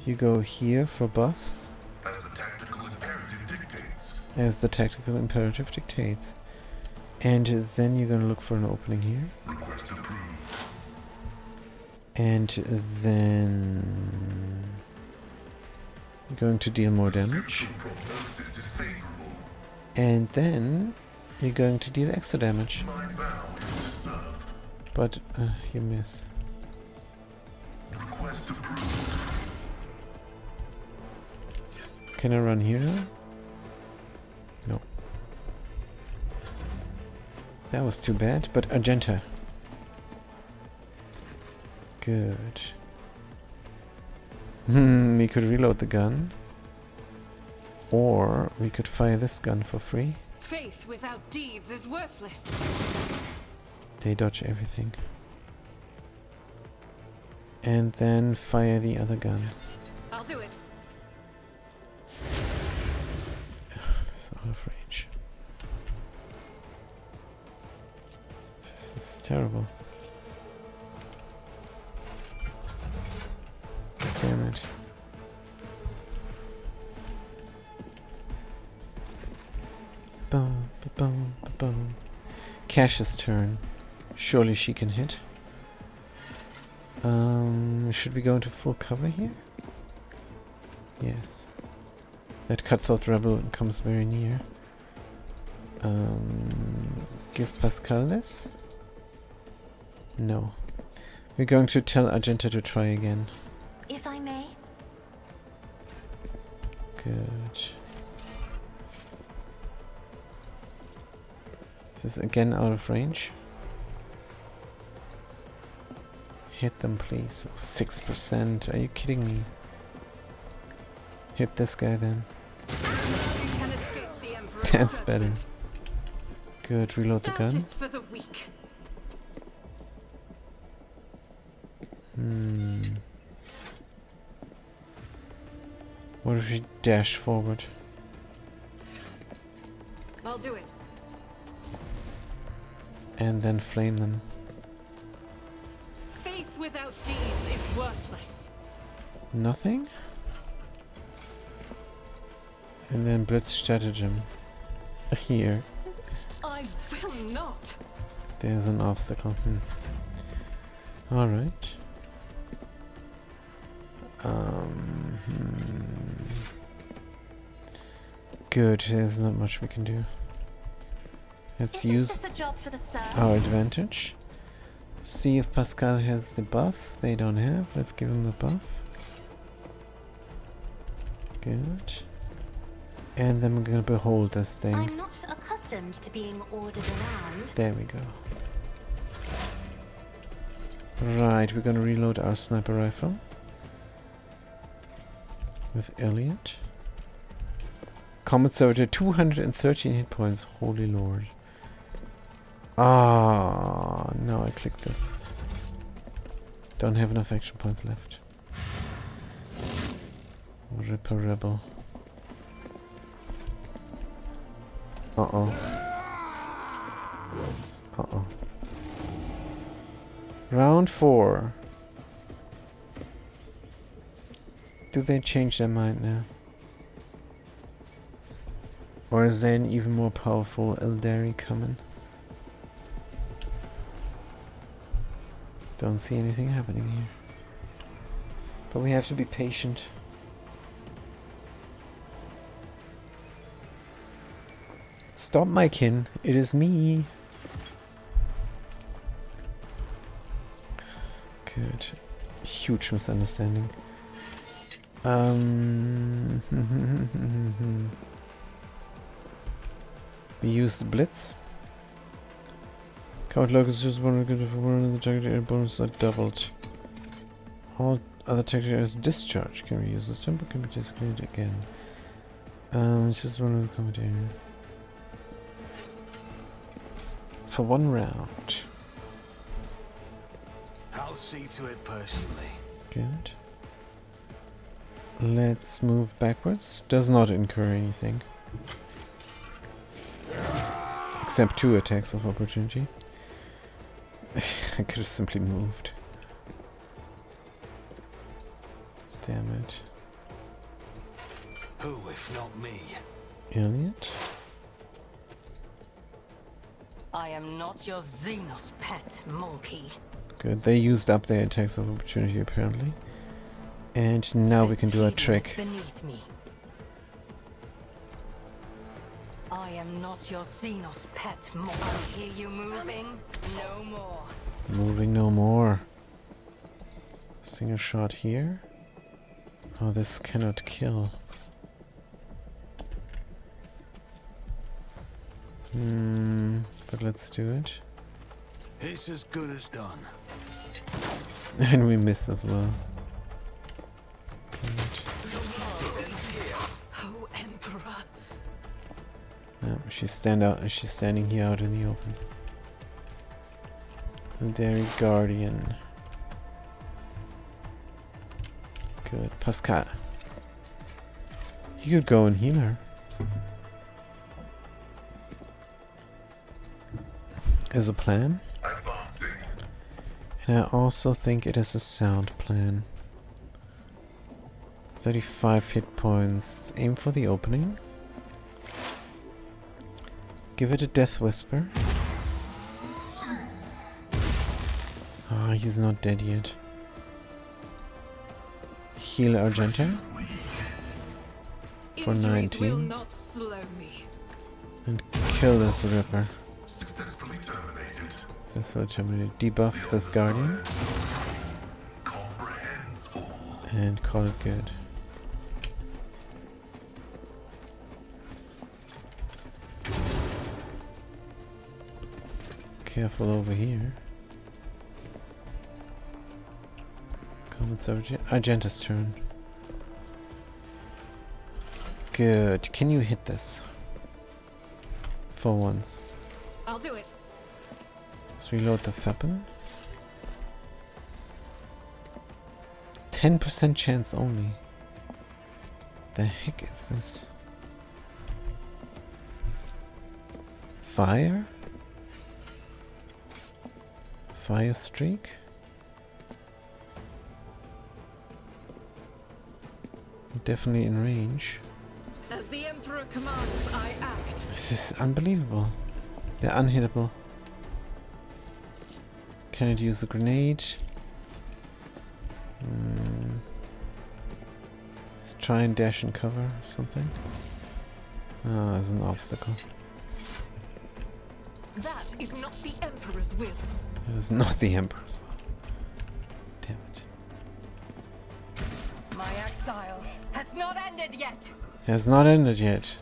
Speaker 1: You go here for buffs.
Speaker 5: As the tactical imperative dictates.
Speaker 1: As the tactical imperative dictates. And then you're gonna look for an opening here.
Speaker 5: Request approved.
Speaker 1: And then you're going to deal more damage.
Speaker 5: Prognosis is favorable.
Speaker 1: And then you're going to deal extra damage.
Speaker 5: My vow is to serve.
Speaker 1: But you miss.
Speaker 5: Request approved.
Speaker 1: Can I run here now? No. That was too bad, but Argenta. Good. We could reload the gun. Or we could fire this gun for free.
Speaker 7: Faith without deeds is worthless.
Speaker 1: They dodge everything. And then fire the other gun.
Speaker 7: I'll do it.
Speaker 1: It's out of range. This is terrible. Damn it. Boom, boom, boom. Cash's turn. Surely she can hit. Should we go into full cover here? Yes. That Cutthroat Rebel comes very near. Give Pascal this? No. We're going to tell Argenta to try again.
Speaker 8: If I may.
Speaker 1: Good. This is again out of range. Hit them, please. Oh, 6%. Are you kidding me? Hit this guy then.
Speaker 7: You can escape the Emperor's
Speaker 1: That's better.
Speaker 7: judgment.
Speaker 1: Good. Reload the
Speaker 7: That
Speaker 1: gun.
Speaker 7: is for the weak.
Speaker 1: What if we dash forward?
Speaker 7: I'll do it.
Speaker 1: And then flame them.
Speaker 7: Faith without deeds is worthless.
Speaker 1: Nothing? And then Blitzstratagem. Here.
Speaker 7: I will not.
Speaker 1: There's an obstacle. Alright. Good, there's not much we can do. Let's
Speaker 8: Isn't
Speaker 1: use
Speaker 8: this a job for the serfs?
Speaker 1: our advantage. See if Pascal has the buff. They don't have. Let's give him the buff. Good. And then we're gonna behold this thing.
Speaker 8: I'm not accustomed to being ordered around.
Speaker 1: There we go. Right, we're gonna reload our sniper rifle. With Elliot. Comet Soldier, 213 hit points. Holy lord. Ah, now I clicked this. Don't have enough action points left. Ripper Rebel. Uh-oh. Uh-oh. Round 4. Do they change their mind now? Or is there an even more powerful Eldari coming? Don't see anything happening here. But we have to be patient. Stop, my kin. It is me. huge misunderstanding. We use the Blitz. Coward Locust is just one good for one of the target area bonuses are doubled. All other target areas discharge can be used. This tempo can be designated again. It's just one of the combat area. For 1 round.
Speaker 2: I'll see to it personally.
Speaker 1: Good. Let's move backwards. Does not incur anything. Except 2 attacks of opportunity. I could have simply moved. Damn it.
Speaker 2: Who, if not me?
Speaker 1: Elliot?
Speaker 3: I am not your Xenos pet, monkey.
Speaker 1: Good. They used up their attacks of opportunity apparently. And now we can do a trick.
Speaker 3: Beneath me. I am not your Xenos pet, monkey. I hear you moving. No more.
Speaker 1: Moving no more. Single shot here. Oh, this cannot kill. But let's do it.
Speaker 2: It's as good as done.
Speaker 1: And we miss as well. Good.
Speaker 7: Oh, Emperor.
Speaker 1: She's standing here out in the open. Legendary Guardian. Good. Pascal. You could go and heal her. Is a plan.
Speaker 5: Advancing.
Speaker 1: And I also think it is a sound plan. 35 hit points. Let's aim for the opening. Give it a Death Whisper. Ah, he's not dead yet. Heal Argenta for
Speaker 7: Injuries
Speaker 1: 19.
Speaker 7: will not slow me.
Speaker 1: And kill this Ripper.
Speaker 5: Successfully terminated.
Speaker 1: Successfully terminated. Debuff this Guardian.
Speaker 5: Comprehends all.
Speaker 1: And call it good. Careful over here. Combat Surge. Argenta's turn. Good. Can you hit this? For once.
Speaker 7: I'll do it.
Speaker 1: Let's reload the weapon. 10% chance only. The heck is this? Fire? Fire streak? Definitely in range.
Speaker 7: As the Emperor commands, I act.
Speaker 1: This is unbelievable. They're unhittable. Can it use a grenade? Let's try and dash and cover or something. Ah, there's an obstacle.
Speaker 7: That is not the Emperor's will.
Speaker 1: It is not the Emperor's will. Damn it.
Speaker 3: My exile has not ended yet.
Speaker 1: It has not ended yet.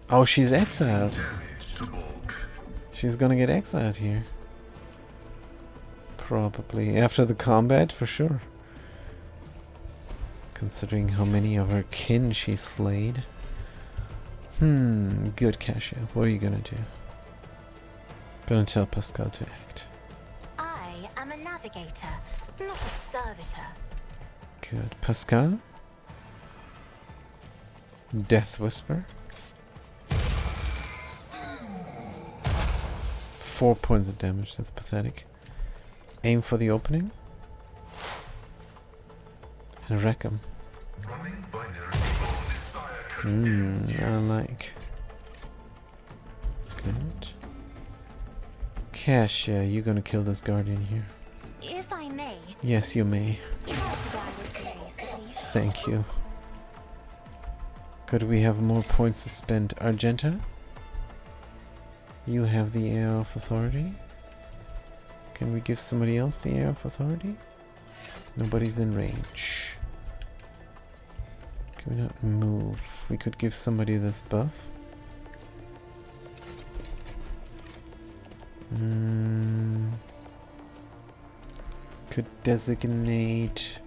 Speaker 1: Oh, she's exiled.
Speaker 5: Damage to bulk.
Speaker 1: She's gonna get exiled here. Probably after the combat, for sure. Considering how many of her kin she slayed. Good, Cassia. What are you gonna do? Gonna tell Pascal to act.
Speaker 8: I am a navigator, not a servitor.
Speaker 1: Good. Pascal? Death Whisper. 4 points of damage. That's pathetic. Aim for the opening. And wreck him.
Speaker 5: Running binary desire
Speaker 1: I like. Good. Cassia, you're gonna kill this Guardian here.
Speaker 8: If I may,
Speaker 1: Yes, you may.
Speaker 8: try to die with grace, at least.
Speaker 1: Thank you. Could we have more points to spend? Argenta? You have the Air of Authority. Can we give somebody else the Air of Authority? Nobody's in range. Can we not move? We could give somebody this buff. Could designate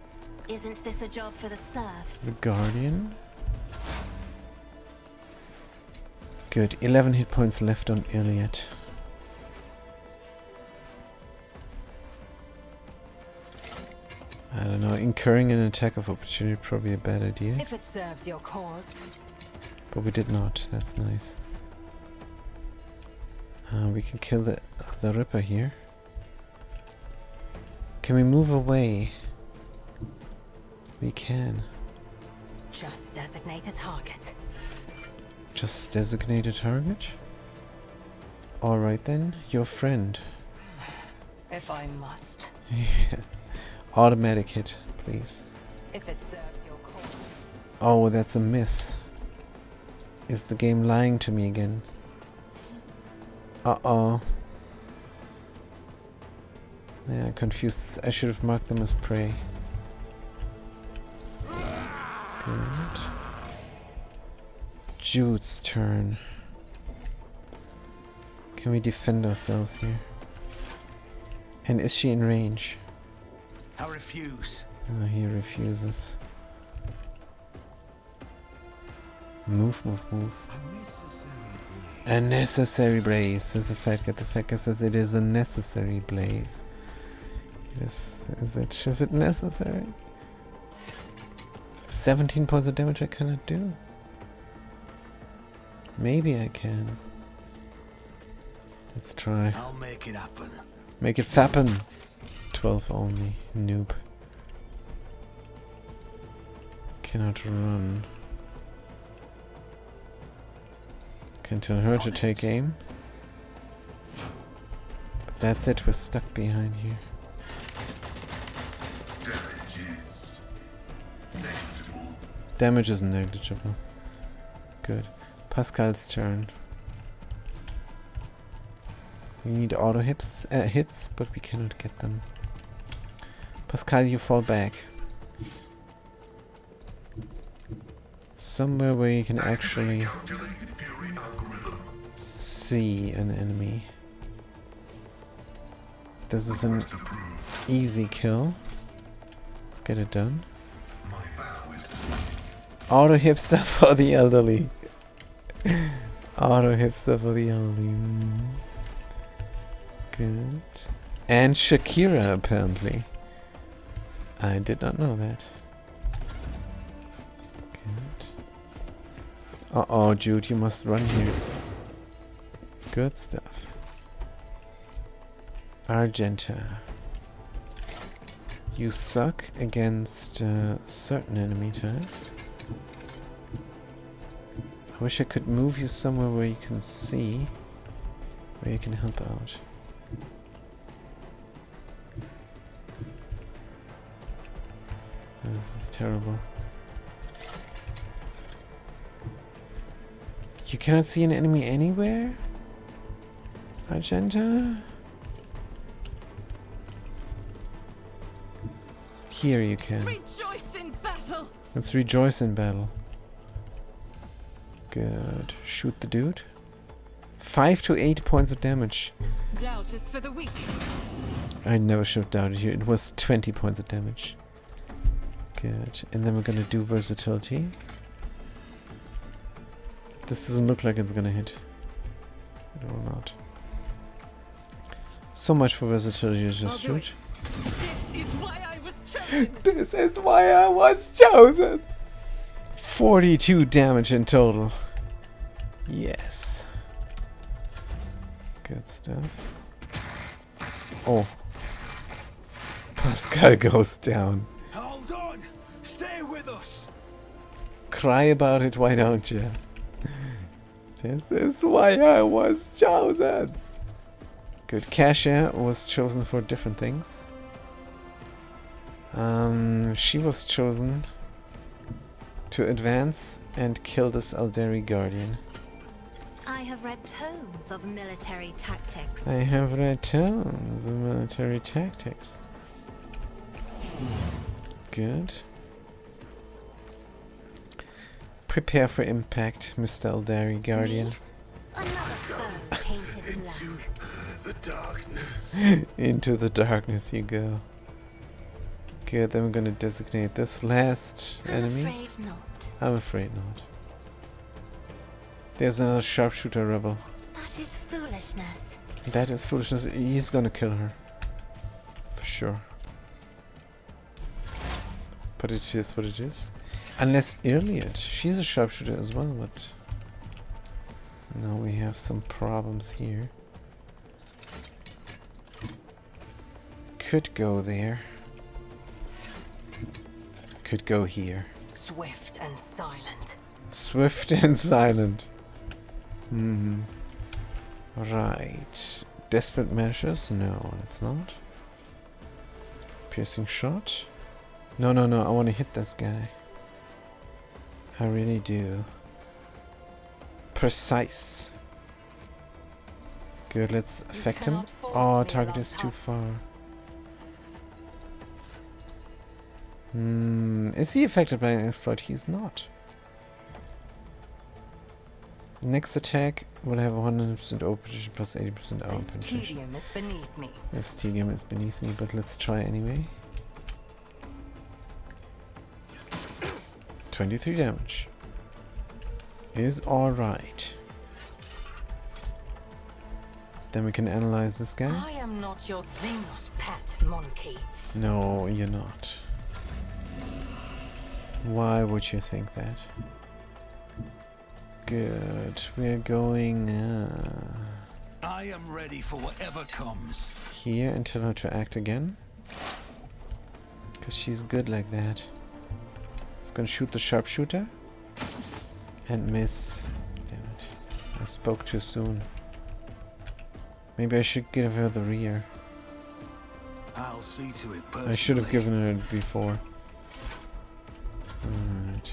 Speaker 8: Isn't this a job for the serfs?
Speaker 1: the Guardian. Good. 11 hit points left on Iliad. I don't know. Incurring an attack of opportunity probably a bad idea.
Speaker 3: If it serves your cause.
Speaker 1: But we did not. That's nice. We can kill the Ripper here. Can we move away? We can.
Speaker 3: Just designate a target.
Speaker 1: Just designate a target? Alright then, your friend.
Speaker 3: If I must.
Speaker 1: Automatic hit, please.
Speaker 3: If it serves your cause.
Speaker 1: Oh, that's a miss. Is the game lying to me again? Uh-oh. Yeah, confused. I should have marked them as prey. Good. Jude's turn. Can we defend ourselves here? And is she in range?
Speaker 2: I refuse.
Speaker 1: Oh, he refuses. Move, move, move. A necessary blaze, says the fat guy. The fat guy says it is a necessary blaze. Is it necessary? 17 points of damage I cannot do. Maybe I can. Let's try.
Speaker 2: I'll make it happen.
Speaker 1: Make it fappen. 12 only. Noob. Cannot run. Can tell her to take aim. But that's it, we're stuck behind here.
Speaker 5: Damage is negligible.
Speaker 1: Damage is negligible. Good. Pascal's turn. We need auto hits, but we cannot get them. Pascal, you fall back. Somewhere where you can actually
Speaker 5: Calculated fury algorithm.
Speaker 1: see an enemy. This is an
Speaker 5: Request approved.
Speaker 1: easy kill. Let's get it done.
Speaker 5: My vow is
Speaker 1: Auto hipster for the elderly. Auto hipster for the elderly. Good. And Shakira, apparently. I did not know that. Good. Uh-oh, Jude, you must run here. Good stuff. Argenta. You suck against certain enemy types. I wish I could move you somewhere where you can see, where you can help out. This is terrible. You cannot see an enemy anywhere? Argenta? Here you can.
Speaker 7: Rejoice in battle.
Speaker 1: Let's rejoice in battle. Good. Shoot the dude. 5 to 8 points of damage.
Speaker 7: Doubt is for the weak.
Speaker 1: I never should have doubted you. It was 20 points of damage. Good. And then we're gonna do versatility. This doesn't look like it's gonna hit. It will not. So much for versatility, just
Speaker 7: I'll do
Speaker 1: shoot.
Speaker 7: This is why I was chosen.
Speaker 1: This is why I was chosen! 42 damage in total. Yes. Good stuff. Oh. Pascal goes down.
Speaker 2: Hold on! Stay with us!
Speaker 1: Cry about it, why don't you? This is why I was chosen. Good. Kasia was chosen for different things. She was chosen to advance and kill this Aldari Guardian.
Speaker 8: I have read tomes of military tactics.
Speaker 1: I have read tons of military tactics. Good. Prepare for impact, Mr. Eldari Guardian.
Speaker 8: Another foe painted black.
Speaker 5: The darkness.
Speaker 1: Into the darkness you go. Good, then we're gonna designate this last
Speaker 8: I'm
Speaker 1: enemy.
Speaker 8: afraid not.
Speaker 1: I'm afraid not. There's another sharpshooter rebel.
Speaker 8: That is foolishness.
Speaker 1: That is foolishness. He's gonna kill her. For sure. But it is what it is. Unless Iliad. She's a sharpshooter as well, but... now we have some problems here. Could go there. Could go here.
Speaker 3: Swift and silent.
Speaker 1: Swift and silent. Hmm. Right. Desperate measures? No, it's not. Piercing shot? No, no, no. I want to hit this guy. I really do. Precise. Good, let's affect him.
Speaker 3: cannot force
Speaker 1: Oh,
Speaker 3: me
Speaker 1: target
Speaker 3: along
Speaker 1: is too
Speaker 3: path.
Speaker 1: far. Is he affected by an exploit? He's not. Next attack will have 100% operation plus 80% armor
Speaker 3: This
Speaker 1: penetration.
Speaker 3: tedium is beneath me.
Speaker 1: This tedium is beneath me, but let's try anyway. 23 damage. Is alright. Then we can analyze this guy.
Speaker 3: I am not your Xenos pet monkey.
Speaker 1: No, you're not. Why would you think that? Good. We're going
Speaker 2: I am ready for whatever comes.
Speaker 1: here and tell her to act again. Because she's good like that. It's gonna shoot the sharpshooter. And miss. Damn it. I spoke too soon. Maybe I should give her the rear.
Speaker 2: I'll see to it personally.
Speaker 1: I should have given her it before. Alright.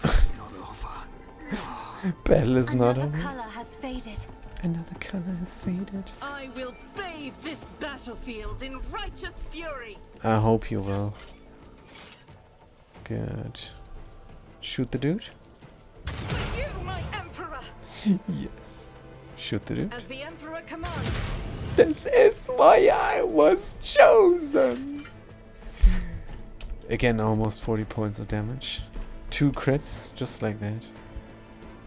Speaker 2: Battle is not over.
Speaker 1: Battle is not
Speaker 8: Another
Speaker 1: over.
Speaker 8: color has faded.
Speaker 1: Another color has faded.
Speaker 7: I will bathe this battlefield in righteous fury.
Speaker 1: I hope you will. Good. Shoot the dude?
Speaker 7: For you, my emperor,
Speaker 1: Yes. Shoot the dude.
Speaker 7: as the emperor commands.
Speaker 1: This is why I was chosen! Again, almost 40 points of damage. 2 crits, just like that.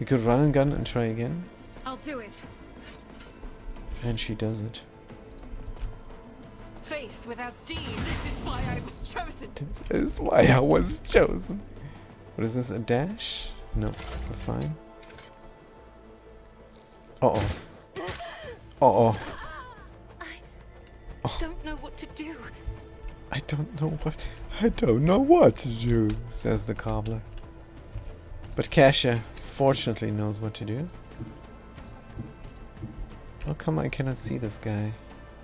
Speaker 1: We could run and gun and try again.
Speaker 7: I'll do it.
Speaker 1: And she does it.
Speaker 7: Faith without deed. This is why I was chosen.
Speaker 1: This is why I was chosen. What is this, a dash? No, we're fine. Uh-oh. Uh-oh.
Speaker 7: Don't know what to do.
Speaker 1: I don't know what to do, says the cobbler. But Kasia fortunately knows what to do. How come I cannot see this guy?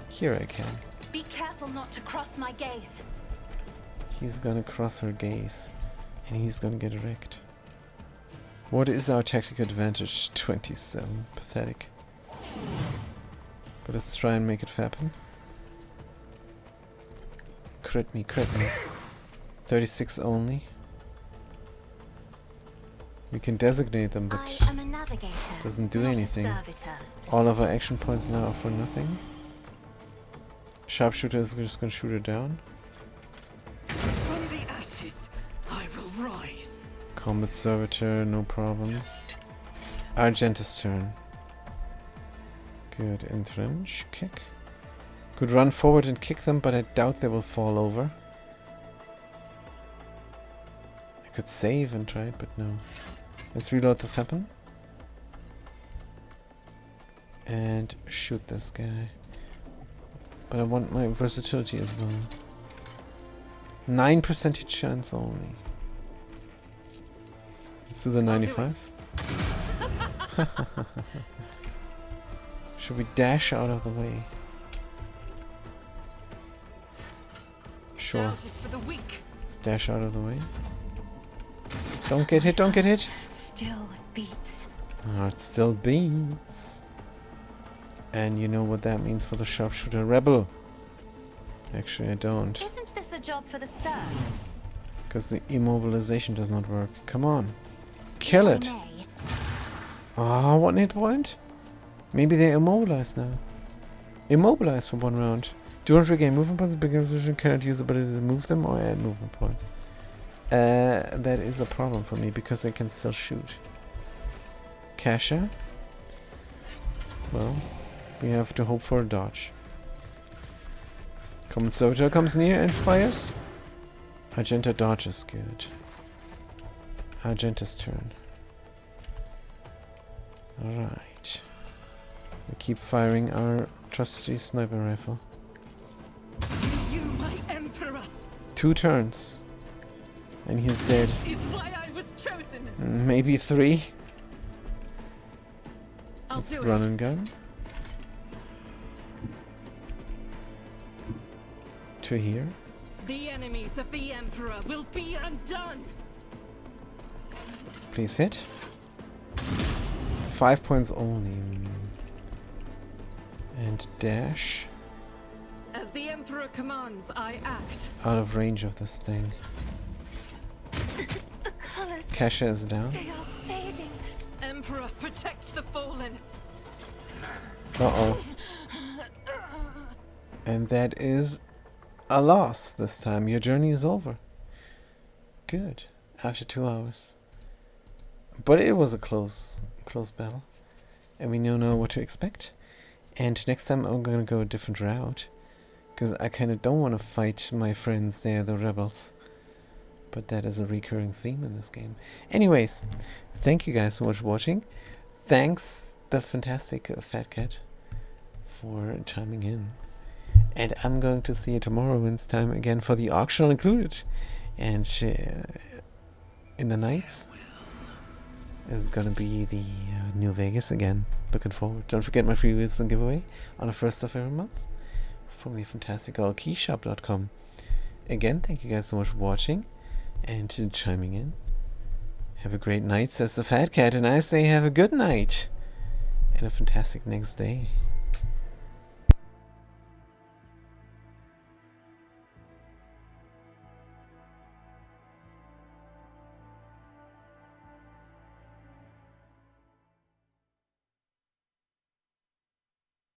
Speaker 1: Here I can.
Speaker 8: Be careful not to cross my gaze.
Speaker 1: He's gonna cross her gaze. And he's gonna get wrecked. What is our tactical advantage? 27. Pathetic. But let's try and make it happen. Crit me, crit me. 36 only. We can designate them, but
Speaker 8: I am a navigator.
Speaker 1: doesn't do
Speaker 8: not
Speaker 1: anything.
Speaker 8: A servitor.
Speaker 1: all of our action points now are for nothing. Sharpshooter is just gonna shoot her down.
Speaker 7: From the ashes, I will rise.
Speaker 1: Combat Servitor, no problem. Argentus turn. Good, entrench, kick. Could run forward and kick them, but I doubt they will fall over. I could save and try it, but no. Let's reload the weapon. And shoot this guy. But I want my versatility as well. 9% chance only. Let's do the 95. Should we dash out of the way? Sure.
Speaker 7: Doubt is for the weak.
Speaker 1: Let's dash out of the way. Don't get hit, don't get hit!
Speaker 8: Still beats.
Speaker 1: Oh, it still beats. And you know what that means for the sharpshooter rebel. Actually, I don't.
Speaker 8: Isn't this a job for the serfs?
Speaker 1: Because the immobilization does not work. Come on. Kill it!
Speaker 8: Nay.
Speaker 1: Ah, what hit point? Maybe they're immobilized now. Immobilized for 1 round. Do not regain movement points. Begin position cannot use the ability to move them or add movement points. That is a problem for me because they can still shoot. Kasha. Well, we have to hope for a dodge. Common Soldier comes near and fires. Argenta dodges, good. Argenta's turn. Alright. We keep firing our trusty sniper rifle.
Speaker 7: You, my Emperor!
Speaker 1: 2 turns. And he's dead.
Speaker 7: This is why I was chosen!
Speaker 1: Maybe 3.
Speaker 7: I'll
Speaker 1: Let's
Speaker 7: do
Speaker 1: run
Speaker 7: it.
Speaker 1: and gun. To here.
Speaker 7: The enemies of the Emperor will be undone!
Speaker 1: Please hit. 5 points only. And dash.
Speaker 7: As the Emperor commands, I act.
Speaker 1: Out of range of this thing.
Speaker 8: The colors,
Speaker 1: Kasha is down.
Speaker 8: they are fading.
Speaker 7: Emperor, protect the fallen!
Speaker 1: Uh-oh. And that is a loss this time. Your journey is over. Good. After 2 hours. But it was a close battle. And we know what to expect. And next time I'm gonna go a different route. Because I kinda don't want to fight my friends, they're the rebels. But that is a recurring theme in this game. Anyways, thank you guys so much for watching. Thanks, the fantastic Fat Cat, for chiming in. And I'm going to see you tomorrow when it's time again for the auction included. And in the nights is gonna be the New Vegas again. Looking forward. Don't forget my free Wisdom giveaway on the 1st of every month from the fantasticalkeyshop.com. Again, thank you guys so much for watching and chiming in. Have a great night, says the Fat Cat, and I say have a good night and a fantastic next day.